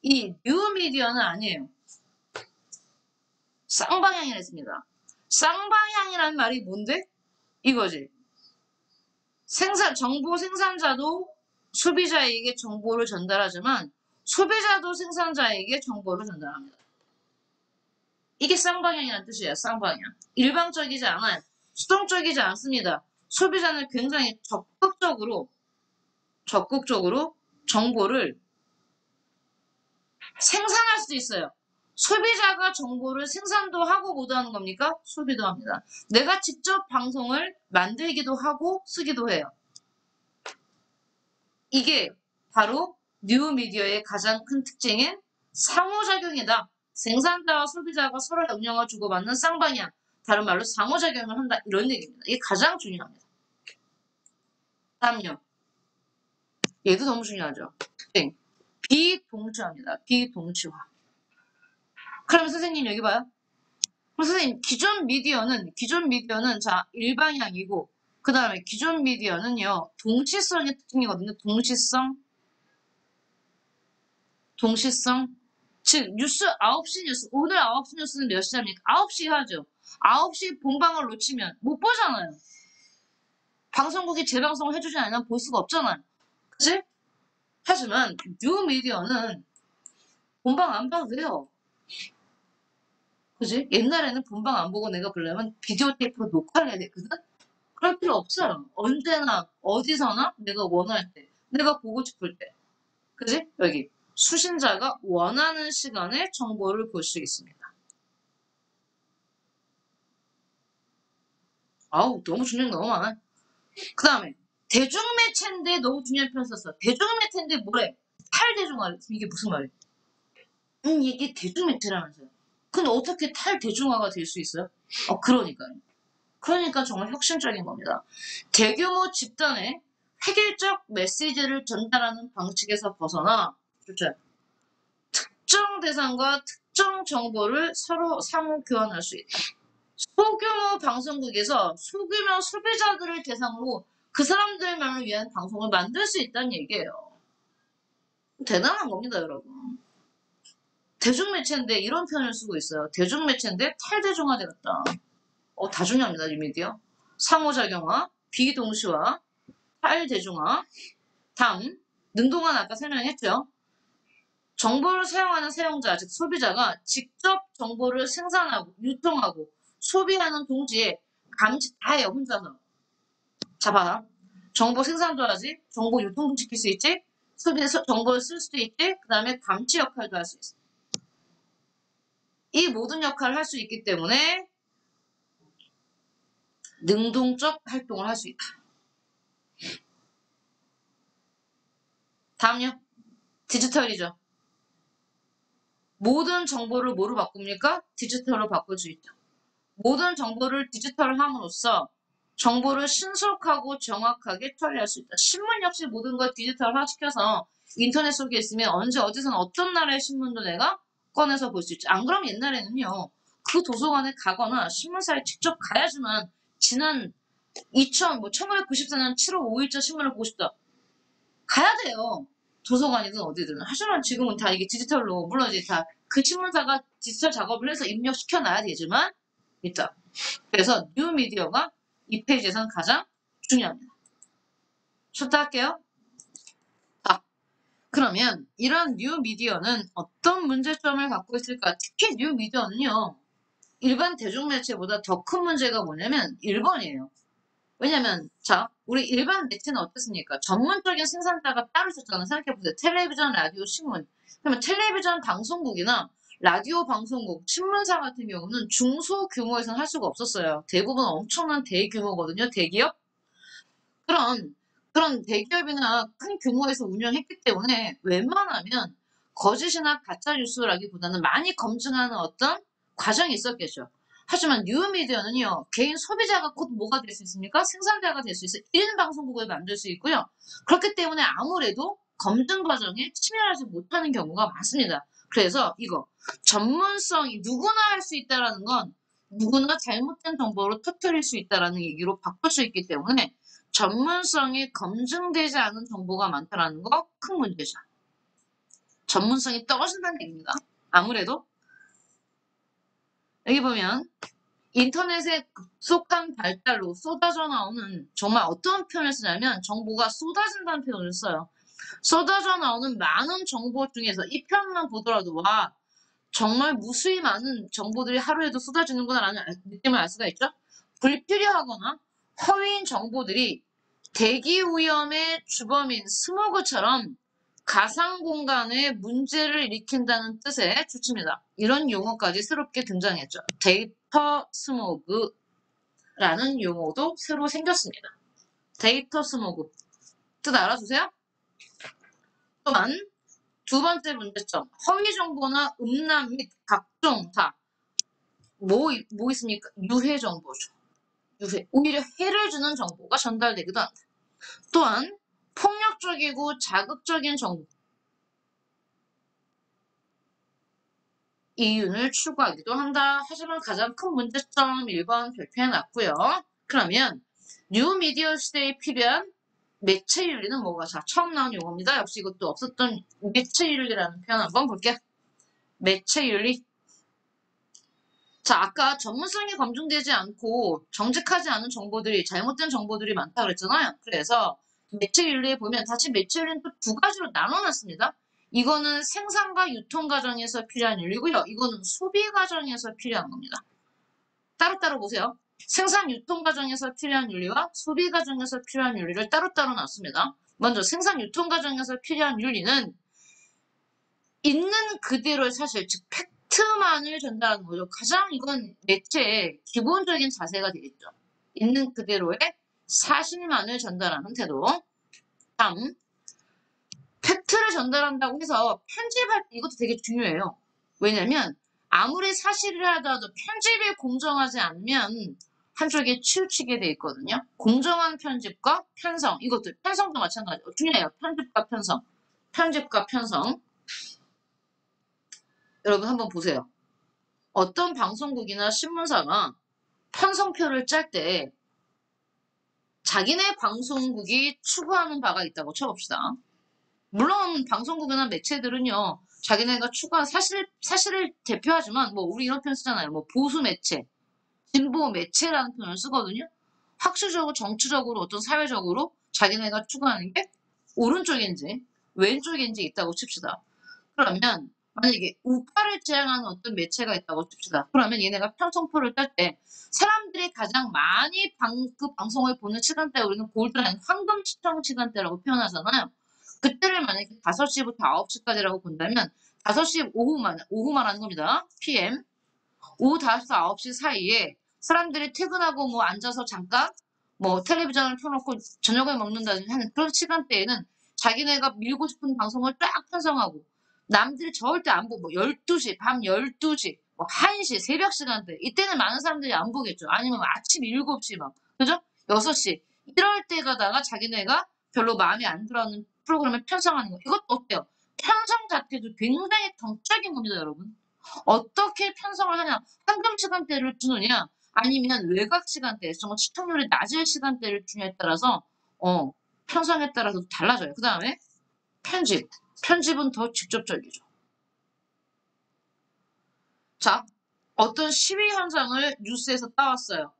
S1: 이 뉴미디어는 아니에요. 쌍방향이라 했습니다. 쌍방향이라는 말이 뭔데? 이거지. 정보 생산자도 소비자에게 정보를 전달하지만 소비자도 생산자에게 정보를 전달합니다. 이게 쌍방향이라는 뜻이에요. 쌍방향. 일방적이지 않아요. 수동적이지 않습니다. 소비자는 굉장히 적극적으로 정보를 생산할 수 있어요. 소비자가 정보를 생산도 하고 뭐도 하는 겁니까? 소비도 합니다. 내가 직접 방송을 만들기도 하고 쓰기도 해요. 이게 바로 뉴미디어의 가장 큰 특징인 상호작용이다. 생산자와 소비자가 서로 영향을 주고받는 쌍방향. 다른 말로 상호작용을 한다. 이런 얘기입니다. 이게 가장 중요합니다. 다음요. 얘도 너무 중요하죠. 특징. 비동치화입니다. 비동치화. 그럼 선생님 여기 봐요. 그럼 선생님 기존 미디어는 자 일방향이고 그 다음에 기존 미디어는요 동시성의 특징이거든요. 동시성. 즉 뉴스 9시 뉴스 오늘 9시 뉴스는 몇 시합니까? 9시 하죠. 9시 본방을 놓치면 못 보잖아요. 방송국이 재방송을 해주지 않으면 볼 수가 없잖아요. 그치? 하지만 뉴미디어는 본방 안 봐도 돼요. 그지? 옛날에는 본방 안 보고 내가 보려면 비디오 테이프로 녹화를 해야 되거든? 그럴 필요 없어요. 언제나, 어디서나 내가 원할 때, 내가 보고 싶을 때. 그지? 여기. 수신자가 원하는 시간에 정보를 볼 수 있습니다. 아우, 너무 중요한 게 너무 많아. 그 다음에 대중매체인데 너무 중요한 표현 썼어. 대중매체인데 뭐래? 탈대중화. 이게 무슨 말이야? 이게 대중매체라면서요. 근데 어떻게 탈대중화가 될 수 있어요? 그러니까요. 그러니까 정말 혁신적인 겁니다. 대규모 집단에 획일적 메시지를 전달하는 방식에서 벗어나 그렇죠? 특정 대상과 특정 정보를 서로 상호 교환할 수 있다. 소규모 방송국에서 소규모 소비자들을 대상으로 그 사람들만을 위한 방송을 만들 수 있다는 얘기예요. 대단한 겁니다, 여러분. 대중매체인데 이런 표현을 쓰고 있어요. 대중매체인데 탈대중화되었다. 다 중요합니다, 이 미디어. 상호작용화, 비동시화, 탈대중화. 다음, 능동화는 아까 설명했죠. 정보를 사용하는 사용자, 즉 소비자가 직접 정보를 생산하고 유통하고 소비하는 동시에 감지 다 해요, 혼자서. 자, 봐. 정보 생산도 하지, 정보 유통도 시킬 수 있지, 소비에서 정보를 쓸 수도 있지, 그 다음에 감지 역할도 할 수 있어. 이 모든 역할을 할 수 있기 때문에 능동적 활동을 할 수 있다. 다음요. 디지털이죠. 모든 정보를 뭐로 바꿉니까? 디지털로 바꿀 수 있죠. 모든 정보를 디지털함으로써 정보를 신속하고 정확하게 처리할 수 있다. 신문 역시 모든 걸 디지털화시켜서 인터넷 속에 있으면 언제 어디서는 어떤 나라의 신문도 내가 꺼내서 볼 수 있지. 안 그러면 옛날에는요. 그 도서관에 가거나 신문사에 직접 가야지만 지난 1994년 7월 5일자 신문을 보고 싶다. 가야 돼요. 도서관이든 어디든. 하지만 지금은 다 이게 디지털로 물론 이제 다 그 신문사가 디지털 작업을 해서 입력시켜 놔야 되지만 있다. 그래서 뉴미디어가 이 페이지에서는 가장 중요합니다. 쉬었다 할게요. 자, 그러면 이런 뉴미디어는 어떤 문제점을 갖고 있을까? 특히 뉴미디어는요. 일반 대중매체보다 더 큰 문제가 뭐냐면 1번이에요. 왜냐면 자 우리 일반 매체는 어떻습니까? 전문적인 생산자가 따로 있었잖아요. 생각해보세요. 텔레비전, 라디오, 신문. 그러면 텔레비전 방송국이나 라디오 방송국, 신문사 같은 경우는 중소규모에서는 할 수가 없었어요. 대부분 엄청난 대규모거든요. 대기업. 그런 대기업이나 큰 규모에서 운영했기 때문에 웬만하면 거짓이나 가짜 뉴스라기보다는 많이 검증하는 어떤 과정이 있었겠죠. 하지만 뉴미디어는요, 개인 소비자가 곧 뭐가 될 수 있습니까? 생산자가 될 수 있어요. 1인 방송국을 만들 수 있고요. 그렇기 때문에 아무래도 검증 과정에 침해하지 못하는 경우가 많습니다. 그래서 이거 전문성이 누구나 할 수 있다라는 건 누구나 잘못된 정보로 터뜨릴 수 있다라는 얘기로 바꿀 수 있기 때문에 전문성이 검증되지 않은 정보가 많다라는 거 큰 문제죠. 전문성이 떨어진다는 얘기입니다. 아무래도 여기 보면 인터넷의 급속한 발달로 쏟아져 나오는 정말 어떤 표현을 쓰냐면 정보가 쏟아진다는 표현을 써요. 쏟아져 나오는 많은 정보 중에서 이 표현만 보더라도 와 정말 무수히 많은 정보들이 하루에도 쏟아지는구나라는 느낌을 알 수가 있죠. 불필요하거나 허위인 정보들이 대기오염의 주범인 스모그처럼 가상 공간에 문제를 일으킨다는 뜻의 주치입니다. 이런 용어까지 새롭게 등장했죠. 데이터 스모그라는 용어도 새로 생겼습니다. 데이터 스모그. 뜻 알아두세요? 또한 두 번째 문제점. 허위 정보나 음란 및 각종 뭐 있습니까? 유해 정보죠. 오히려 해를 주는 정보가 전달되기도 한다. 또한 폭력적이고 자극적인 정보, 이윤을 추구하기도 한다. 하지만 가장 큰 문제점 1번 발표해놨고요. 그러면 뉴미디어 시대에 필요한 매체윤리는 뭐가? 자, 처음 나온 용어입니다. 역시 이것도 없었던 매체윤리라는 표현 한번 볼게요. 매체윤리. 자, 아까 전문성이 검증되지 않고 정직하지 않은 정보들이 잘못된 정보들이 많다 그랬잖아요. 그래서 매체윤리에 보면 다시 매체윤리는 또 두 가지로 나눠놨습니다. 이거는 생산과 유통 과정에서 필요한 윤리고요. 이거는 소비 과정에서 필요한 겁니다. 따로따로 보세요. 생산 유통 과정에서 필요한 윤리와 소비 과정에서 필요한 윤리를 따로따로 놨습니다. 먼저 생산 유통 과정에서 필요한 윤리는 있는 그대로의 사실, 즉 팩트만을 전달하는 거죠. 가장 이건 매체의 기본적인 자세가 되겠죠. 있는 그대로의 사실만을 전달하는 태도. 다음, 팩트를 전달한다고 해서 편집할 때 이것도 되게 중요해요. 왜냐면 아무리 사실이라 하더라도 편집이 공정하지 않으면 한쪽에 치우치게 돼 있거든요. 공정한 편집과 편성, 이것도 편성도 마찬가지예요. 중요해요. 편집과 편성. 편집과 편성. 여러분 한번 보세요. 어떤 방송국이나 신문사가 편성표를 짤 때 자기네 방송국이 추구하는 바가 있다고 쳐봅시다. 물론 방송국이나 매체들은요, 자기네가 추구한 사실을 대표하지만, 뭐, 우리 이런 표현 쓰잖아요. 뭐, 보수 매체, 진보 매체라는 표현을 쓰거든요. 학술적으로, 정치적으로, 어떤 사회적으로 자기네가 추구하는 게 오른쪽인지, 왼쪽인지 있다고 칩시다. 그러면, 만약에 우파를 지향하는 어떤 매체가 있다고 칩시다. 그러면 얘네가 편성표를 딸 때, 사람들이 가장 많이 그 방송을 보는 시간대, 우리는 골드라인, 황금 시청 시간대라고 표현하잖아요. 그때를 만약에 5시부터 9시까지라고 본다면 5시 오후 말하는 겁니다. PM. 오후 5시부터 9시 사이에 사람들이 퇴근하고 뭐 앉아서 잠깐 뭐 텔레비전을 켜놓고 저녁을 먹는다든지 하는 그런 시간대에는 자기네가 밀고 싶은 방송을 쫙 편성하고 남들이 절대 안 보고 뭐 12시, 밤 12시, 뭐 1시, 새벽 시간대 이때는 많은 사람들이 안 보겠죠. 아니면 아침 7시 막 그죠? 6시 이럴 때 가다가 자기네가 별로 마음에 안 들어하는 프로그램을 편성하는 거. 이것도 어때요? 편성 자체도 굉장히 정적인 겁니다, 여러분. 어떻게 편성을 하냐? 황금 시간대를 주느냐? 아니면 외곽 시간대, 정말 시청률이 낮은 시간대를 주냐에 따라서 편성에 따라서 달라져요. 그 다음에 편집. 편집은 더 직접적이죠. 자, 어떤 시위 현장을 뉴스에서 따왔어요.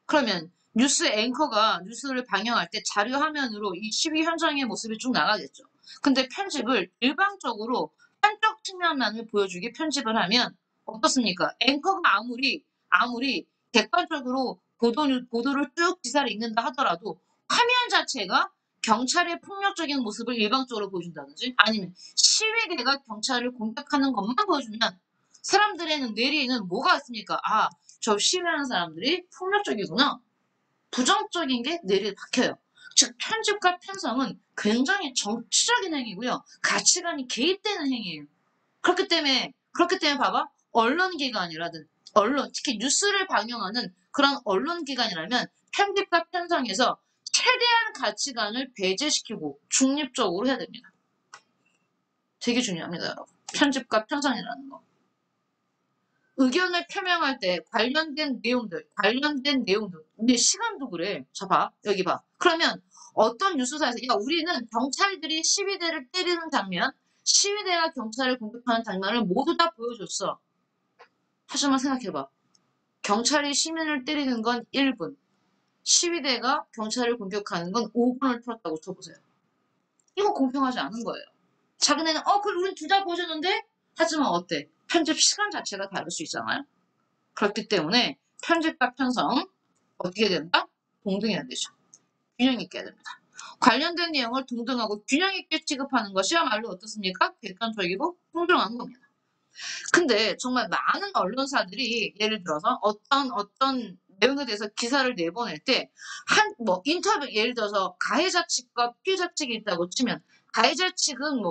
S1: 그러면 뉴스 앵커가 뉴스를 방영할 때 자료 화면으로 이 시위 현장의 모습이 쭉 나가겠죠. 근데 편집을 일방적으로 한쪽 측면만을 보여주게 편집을 하면 어떻습니까? 앵커가 아무리 객관적으로 보도를 쭉 기사를 읽는다 하더라도 화면 자체가 경찰의 폭력적인 모습을 일방적으로 보여준다든지 아니면 시위대가 경찰을 공격하는 것만 보여주면 사람들의 뇌리에는 뭐가 있습니까? 아, 저 시위하는 사람들이 폭력적이구나. 부정적인 게 뇌리에 박혀요. 즉 편집과 편성은 굉장히 정치적인 행위고요. 가치관이 개입되는 행위예요. 그렇기 때문에 봐봐. 언론기관이라든 언론, 특히 뉴스를 방영하는 그런 언론기관이라면 편집과 편성에서 최대한 가치관을 배제시키고 중립적으로 해야 됩니다. 되게 중요합니다, 여러분. 편집과 편성이라는 거. 의견을 표명할 때 관련된 내용들, 근데 시간도 그래. 자, 봐. 여기 봐. 그러면 어떤 뉴스사에서, 야, 우리는 경찰들이 시위대를 때리는 장면, 시위대가 경찰을 공격하는 장면을 모두 다 보여줬어. 하지만 생각해봐. 경찰이 시민을 때리는 건 1분, 시위대가 경찰을 공격하는 건 5분을 틀었다고 쳐보세요. 이거 공평하지 않은 거예요. 자기네는, 그럼 우린 둘 다 보여줬는데? 하지만 어때? 편집 시간 자체가 다를 수 있잖아요. 그렇기 때문에 편집과 편성 어떻게 된다? 동등해야 되죠. 균형 있게 해야 됩니다. 관련된 내용을 동등하고 균형 있게 취급하는 것이야말로 어떻습니까? 객관적이고 공정한 겁니다. 근데 정말 많은 언론사들이 예를 들어서 어떤 내용에 대해서 기사를 내보낼 때 인터뷰 예를 들어서 가해자 측과 피해자 측이 있다고 치면 가해자 측은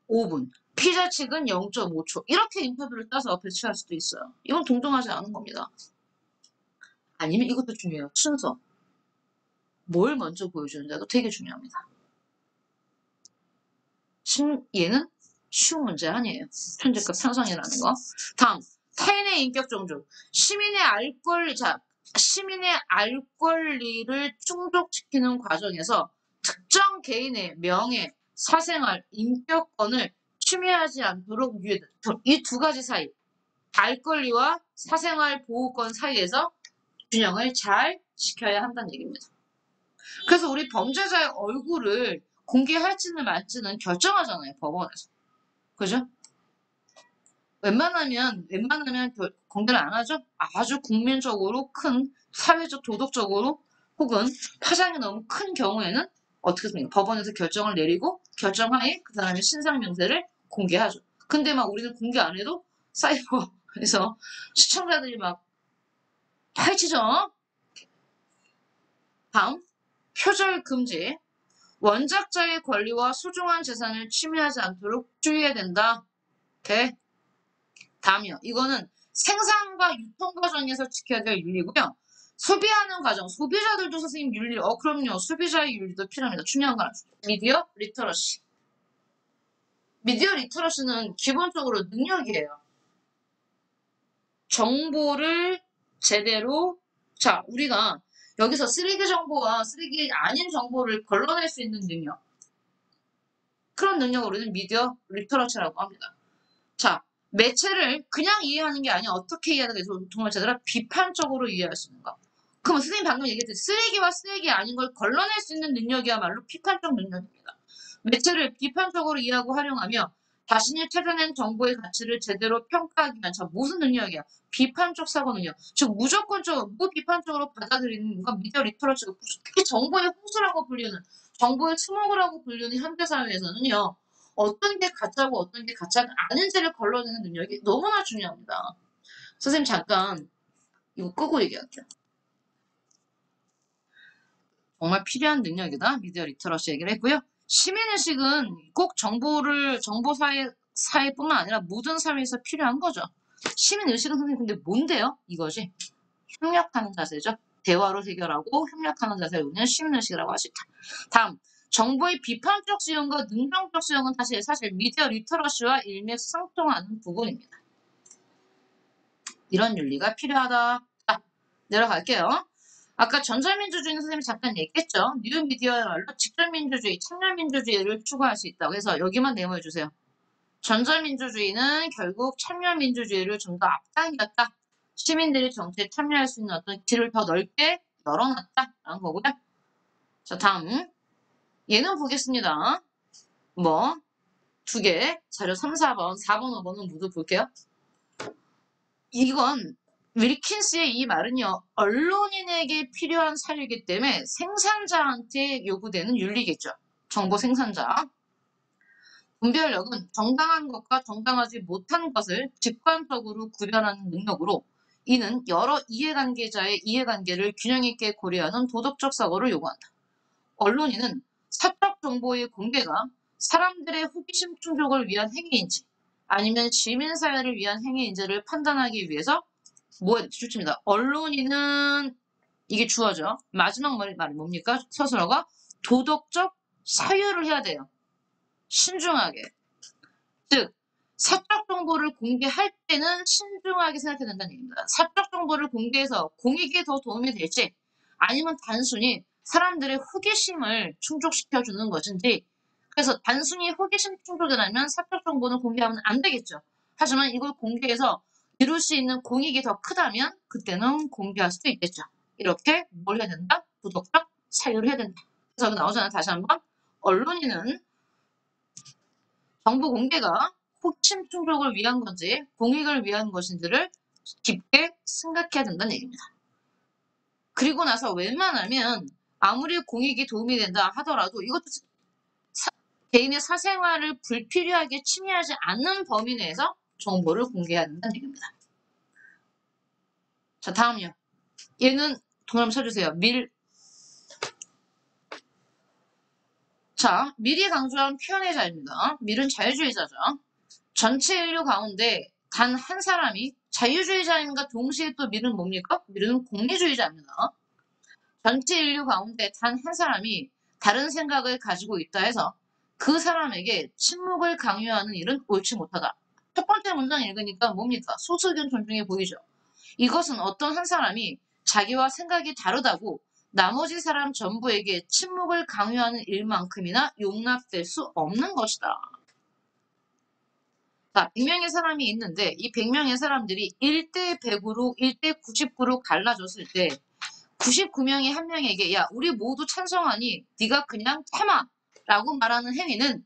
S1: 5분, 피해자 측은 0.5초 이렇게 인터뷰를 따서 배치할 수도 있어요. 이건 동등하지 않은 겁니다. 아니면 이것도 중요해요. 순서. 뭘 먼저 보여주느냐도 되게 중요합니다. 얘는 쉬운 문제 아니에요. 편집과 편성이라는 거. 다음, 타인의 인격 존중. 시민의 알 권리를 충족시키는 과정에서 특정 개인의 명예, 사생활, 인격권을 침해하지 않도록 유예된다. 이 두 가지 사이, 알 권리와 사생활 보호권 사이에서 균형을 잘 지켜야 한다는 얘기입니다. 그래서 우리 범죄자의 얼굴을 공개할지는 말지는 결정하잖아요, 법원에서. 그죠? 웬만하면 공개를 안 하죠? 아주 국민적으로 큰, 사회적, 도덕적으로 혹은 파장이 너무 큰 경우에는 어떻게 됩니까? 법원에서 결정을 내리고 결정하에 그 사람의 신상 명세를 공개하죠. 근데 막 우리는 공개 안 해도 사이버에서 시청자들이 막 파헤치죠. 다음, 표절 금지. 원작자의 권리와 소중한 재산을 침해하지 않도록 주의해야 된다. 오케이. 다음이요. 이거는 생산과 유통 과정에서 지켜야 될 윤리고요. 소비하는 과정, 소비자들도 선생님 윤리, 그럼요. 소비자의 윤리도 필요합니다. 중요한 건 미디어 리터러시. 미디어 리터러시는 기본적으로 능력이에요. 정보를 제대로, 자, 우리가 여기서 쓰레기 정보와 쓰레기 아닌 정보를 걸러낼 수 있는 능력. 그런 능력을 우리는 미디어 리터러시라고 합니다. 자, 매체를 그냥 이해하는 게 아니라 어떻게 이해하는 게 정말 제대로 비판적으로 이해할 수 있는 거. 그럼 선생님 방금 얘기했듯이 쓰레기와 쓰레기 아닌 걸 걸러낼 수 있는 능력이야말로 비판적 능력입니다. 매체를 비판적으로 이해하고 활용하며 자신이 찾아낸 정보의 가치를 제대로 평가하기 위한 자 무슨 능력이야? 비판적 사고 능력. 즉 무조건적으로 무비판적으로 받아들이는 건 미디어 리터러시가 특히 정보의 홍수라고 불리는 정보의 스모그라고 불리는 현대사회에서는요. 어떤 게 가짜고 어떤 게 가짜가 아닌지를 걸러내는 능력이 너무나 중요합니다. 선생님 잠깐 이거 끄고 얘기할게요. 정말 필요한 능력이다. 미디어 리터러시 얘기를 했고요. 시민의식은 꼭 정보 사회뿐만 아니라 모든 사회에서 필요한 거죠. 시민의식은 선생님 근데 뭔데요? 이것이 협력하는 자세죠. 대화로 해결하고 협력하는 자세를 우리는 시민의식이라고 할 수 있다. 다음, 정보의 비판적 수용과 능동적 수용은 사실 미디어 리터러시와 일맥상통하는 부분입니다. 이런 윤리가 필요하다. 자, 내려갈게요. 아까 전자민주주의는 선생님이 잠깐 얘기했죠. 뉴미디어야말로 직접민주주의, 참여민주주의를 추구할 수 있다고 해서 여기만 메모해주세요. 전자민주주의는 결국 참여민주주의를 좀 더 앞당겼다. 시민들이 정치에 참여할 수 있는 어떤 길을 더 넓게 열어놨다라는 거고요. 자, 다음. 얘는 보겠습니다. 뭐, 2개, 자료 3, 4번, 4번, 5번은 모두 볼게요. 이건 윌킨스의 이 말은요. 언론인에게 필요한 사유이기 때문에 생산자한테 요구되는 윤리겠죠. 정보 생산자. 분별력은 정당한 것과 정당하지 못한 것을 직관적으로 구별하는 능력으로 이는 여러 이해관계자의 이해관계를 균형 있게 고려하는 도덕적 사고를 요구한다. 언론인은 사적 정보의 공개가 사람들의 호기심 충족을 위한 행위인지 아니면 시민사회를 위한 행위인지를 판단하기 위해서 좋습니다. 언론인은 이게 주어져. 마지막 말이 뭡니까? 서술어가 도덕적 사유를 해야 돼요. 신중하게. 즉 사적 정보를 공개할 때는 신중하게 생각해야 된다는 얘기입니다. 사적 정보를 공개해서 공익에 더 도움이 될지 아니면 단순히 사람들의 호기심을 충족시켜주는 것인지 그래서 단순히 호기심 충족이라면 사적 정보는 공개하면 안 되겠죠. 하지만 이걸 공개해서 이룰 수 있는 공익이 더 크다면 그때는 공개할 수도 있겠죠. 이렇게 뭘 해야 된다? 도덕적 사유를 해야 된다. 그래서 여기 나오잖아요. 다시 한번. 언론인은 정보 공개가 호기심 충족을 위한 건지 공익을 위한 것인지를 깊게 생각해야 된다는 얘기입니다. 그리고 나서 웬만하면 아무리 공익이 도움이 된다 하더라도 이것도 개인의 사생활을 불필요하게 침해하지 않는 범위 내에서 정보를 공개해야 된다는 얘기입니다. 자, 다음이요. 얘는 동그라미 쳐주세요. 자, 밀이 강조한 표현의 자유입니다. 밀은 자유주의자죠. 전체 인류 가운데 단 한 사람이 자유주의자인가 동시에 또 밀은 뭡니까? 밀은 공리주의자입니다. 전체 인류 가운데 단 한 사람이 다른 생각을 가지고 있다 해서 그 사람에게 침묵을 강요하는 일은 옳지 못하다. 첫 번째 문장 읽으니까 뭡니까? 소수 의견 존중해 보이죠. 이것은 어떤 한 사람이 자기와 생각이 다르다고 나머지 사람 전부에게 침묵을 강요하는 일만큼이나 용납될 수 없는 것이다. 자, 100명의 사람이 있는데 이 100명의 사람들이 1대 100으로 1대 99로 갈라졌을 때 99명이 한 명에게 야 우리 모두 찬성하니 네가 그냥 참아 라고 말하는 행위는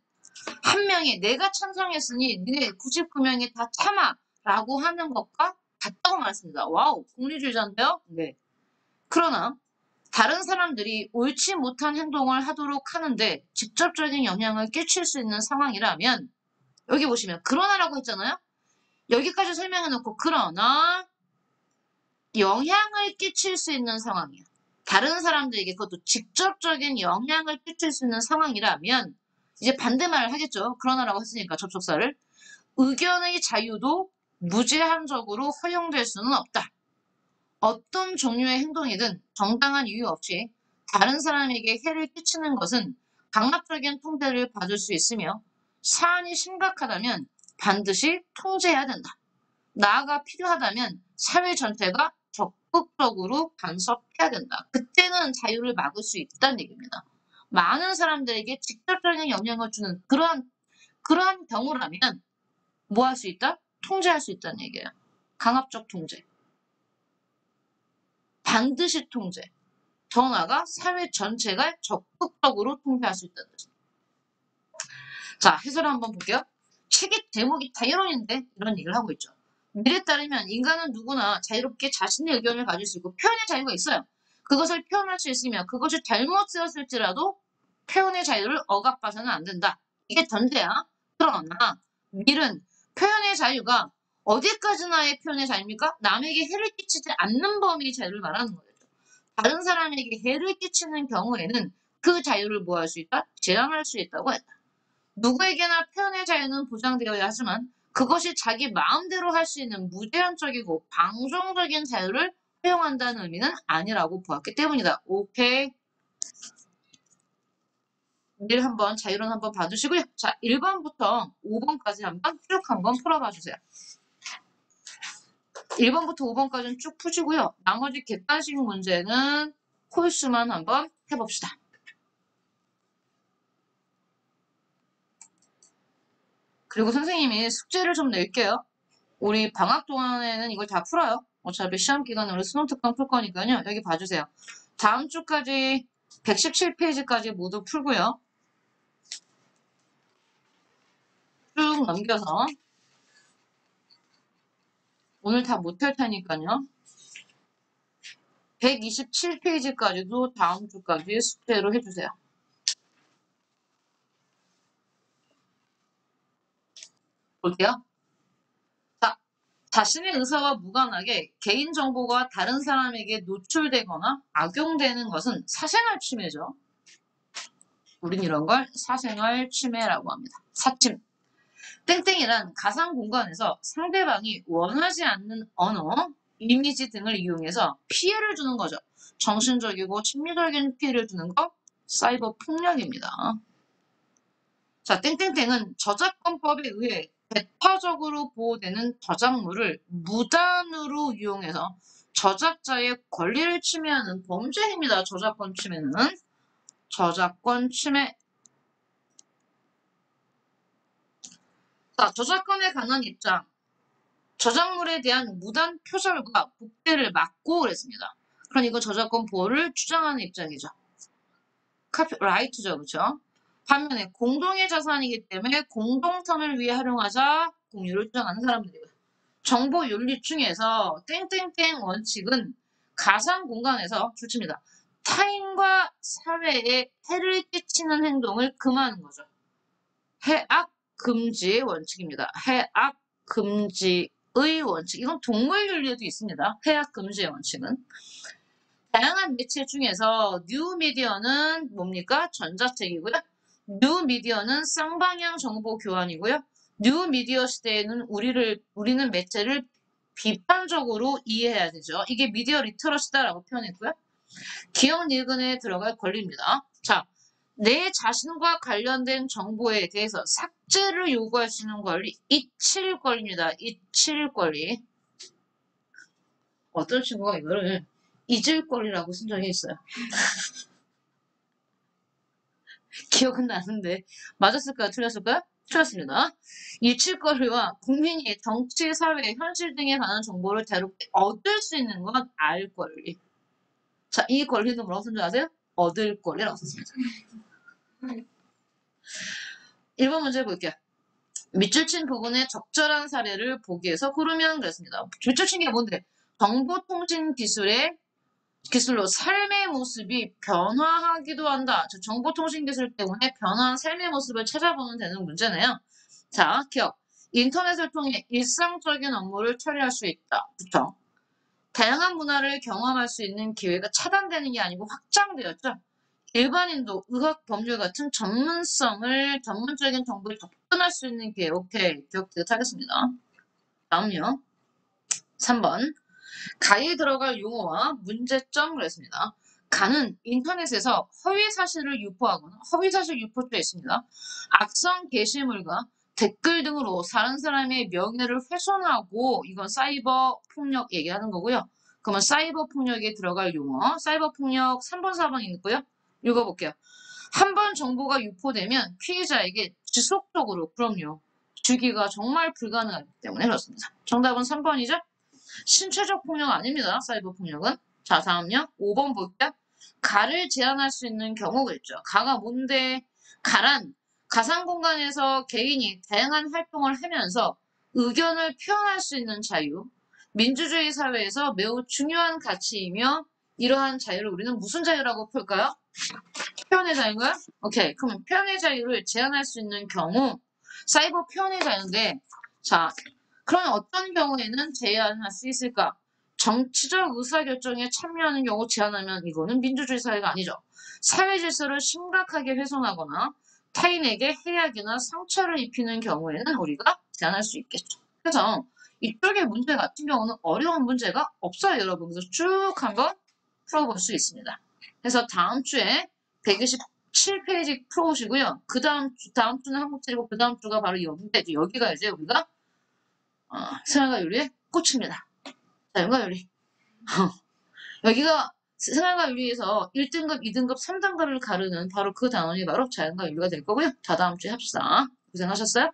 S1: 한 명이 내가 찬성했으니 니네 99명이 다 참아 라고 하는 것과 같다고 말했습니다. 와우 공리주의자인데요? 네. 그러나 다른 사람들이 옳지 못한 행동을 하도록 하는데 직접적인 영향을 끼칠 수 있는 상황이라면 여기 보시면 그러나라고 했잖아요. 여기까지 설명해놓고 그러나 영향을 끼칠 수 있는 상황이야. 다른 사람들에게 그것도 직접적인 영향을 끼칠 수 있는 상황이라면 이제 반대말을 하겠죠. 그러나라고 했으니까 접속사를. 의견의 자유도 무제한적으로 허용될 수는 없다. 어떤 종류의 행동이든 정당한 이유 없이 다른 사람에게 해를 끼치는 것은 강압적인 통제를 받을 수 있으며 사안이 심각하다면 반드시 통제해야 된다. 나아가 필요하다면 사회 전체가 적극적으로 간섭해야 된다. 그때는 자유를 막을 수 있다는 얘기입니다. 많은 사람들에게 직접적인 영향을 주는 그러한 경우라면 뭐 할 수 있다? 통제할 수 있다는 얘기예요. 강압적 통제. 반드시 통제. 더 나아가 사회 전체가 적극적으로 통제할 수 있다는 뜻입니다. 자, 해설을 한번 볼게요. 책의 제목이 자유론인데 이런 얘기를 하고 있죠. 미래에 따르면 인간은 누구나 자유롭게 자신의 의견을 가질 수 있고 표현의 자유가 있어요. 그것을 표현할 수 있으며 그것이 잘못 쓰였을지라도 표현의 자유를 억압해서는 안 된다. 이게 전제야. 그러나 밀은 표현의 자유가 어디까지나의 표현의 자유입니까? 남에게 해를 끼치지 않는 범위의 자유를 말하는 거예요. 다른 사람에게 해를 끼치는 경우에는 그 자유를 뭐 할 수 있다? 제한할 수 있다고 했다. 누구에게나 표현의 자유는 보장되어야 하지만 그것이 자기 마음대로 할 수 있는 무제한적이고 방종적인 자유를 허용한다는 의미는 아니라고 보았기 때문이다. 오케이. 1 한번 자유론 한번 봐주시고요. 자, 1번부터 5번까지 한번 쭉 한번 풀어봐 주세요. 1번부터 5번까지는 쭉 푸시고요. 나머지 객관식 문제는 홀수만 한번 해봅시다. 그리고 선생님이 숙제를 좀 낼게요. 우리 방학 동안에는 이걸 다 풀어요. 어차피 시험 기간에 우리 수능 특강 풀 거니까요. 여기 봐주세요. 다음 주까지 117페이지까지 모두 풀고요. 쭉 넘겨서 오늘 다 못할 테니까요. 127페이지까지도 다음 주까지 숙제로 해주세요. 볼게요. 자, 자신의 의사와 무관하게 개인정보가 다른 사람에게 노출되거나 악용되는 것은 사생활 침해죠. 우린 이런 걸 사생활 침해라고 합니다. 사침. 땡땡이란 가상 공간에서 상대방이 원하지 않는 언어, 이미지 등을 이용해서 피해를 주는 거죠. 정신적이고 심리적인 피해를 주는 거 사이버 폭력입니다. 자, 땡땡땡은 저작권법에 의해 배타적으로 보호되는 저작물을 무단으로 이용해서 저작자의 권리를 침해하는 범죄입니다. 저작권 침해는. 저작권 침해. 자, 저작권에 관한 입장. 저작물에 대한 무단 표절과 복제를 막고 그랬습니다. 그럼 이거 저작권 보호를 주장하는 입장이죠. 카피라이트죠, 그렇죠? 반면에 공동의 자산이기 때문에 공동선을 위해 활용하자 공유를 주장하는 사람들이고요. 정보 윤리 중에서 땡땡땡 원칙은 가상 공간에서 좋습니다. 타인과 사회에 해를 끼치는 행동을 금하는 거죠. 해악 금지 원칙입니다. 해악 금지의 원칙. 이건 동물 윤리에도 있습니다. 해악 금지의 원칙은. 다양한 매체 중에서 뉴미디어는 뭡니까? 전자책이고요. 뉴미디어는 쌍방향 정보 교환이고요. 뉴미디어 시대에는 우리는 매체를 비판적으로 이해해야 되죠. 이게 미디어 리터러시다라고 표현했고요. 기억 니은에 들어갈 권리입니다. 자, 내 자신과 관련된 정보에 대해서 삭제를 요구할 수 있는 권리, 잊힐 권리입니다. 잊힐 권리. 어떤 친구가 이거를 잊을 권리라고 쓴 적이 있어요. 기억은 나는데 맞았을까요? 틀렸을까요? 틀렸습니다. 잊힐 권리와 국민이 정치, 사회, 현실 등에 관한 정보를 자유롭게 얻을 수 있는 건 알 권리. 자, 이 권리는 뭐라고 쓴 줄 아세요? 얻을 권리라고 썼습니다. 1번 문제 볼게요. 밑줄 친 부분에 적절한 사례를 보기에서 고르면 그랬습니다. 밑줄 친 게 뭔데? 정보통신 기술의 기술로 삶의 모습이 변화하기도 한다. 저 정보통신 기술 때문에 변화한 삶의 모습을 찾아보면 되는 문제네요. 자, 기억. 인터넷을 통해 일상적인 업무를 처리할 수 있다. 부터. 다양한 문화를 경험할 수 있는 기회가 차단되는 게 아니고 확장되었죠. 일반인도 의학, 법률 같은 전문적인 정보에 접근할 수 있는 기회. 오케이. 기억 하겠습니다. 다음요. 3번. 가에 들어갈 용어와 문제점 그랬습니다. 가는 인터넷에서 허위사실을 유포하거나 허위사실 유포죄 있습니다. 악성 게시물과 댓글 등으로 다른 사람의 명예를 훼손하고 이건 사이버 폭력 얘기하는 거고요. 그러면 사이버 폭력에 들어갈 용어, 사이버 폭력 3번, 4번 있고요. 읽어볼게요. 한 번 정보가 유포되면 피해자에게 지속적으로 그럼요. 주기가 정말 불가능하기 때문에 그렇습니다. 정답은 3번이죠? 신체적 폭력 아닙니다. 사이버 폭력은. 자, 다음요. 5번 볼게요. 가를 제한할 수 있는 경우가 있죠. 가가 뭔데? 가란 가상 공간에서 개인이 다양한 활동을 하면서 의견을 표현할 수 있는 자유. 민주주의 사회에서 매우 중요한 가치이며 이러한 자유를 우리는 무슨 자유라고 풀까요? 표현의 자유인가요? 오케이. 그러면 표현의 자유를 제한할 수 있는 경우 사이버 표현의 자유인데 자, 그러면 어떤 경우에는 제한할 수 있을까? 정치적 의사결정에 참여하는 경우 제한하면 이거는 민주주의 사회가 아니죠. 사회 질서를 심각하게 훼손하거나 타인에게 해악이나 상처를 입히는 경우에는 우리가 제한할 수 있겠죠. 그래서 이쪽의 문제 같은 경우는 어려운 문제가 없어요, 여러분. 그래서 쭉 한번 풀어볼 수 있습니다. 그래서 다음 주에 127페이지 풀어오시고요. 다음 주는 한국제이고 그 다음 주가 바로 여기인데 여기가 이제 우리가 생활과 윤리의 꽃입니다. 자, 생활과 윤리. 여기가 생활과 윤리에서 1등급, 2등급, 3등급을 가르는 바로 그 단원이 바로 자연과 윤리가 될 거고요. 자, 다음 주에 합시다. 고생하셨어요?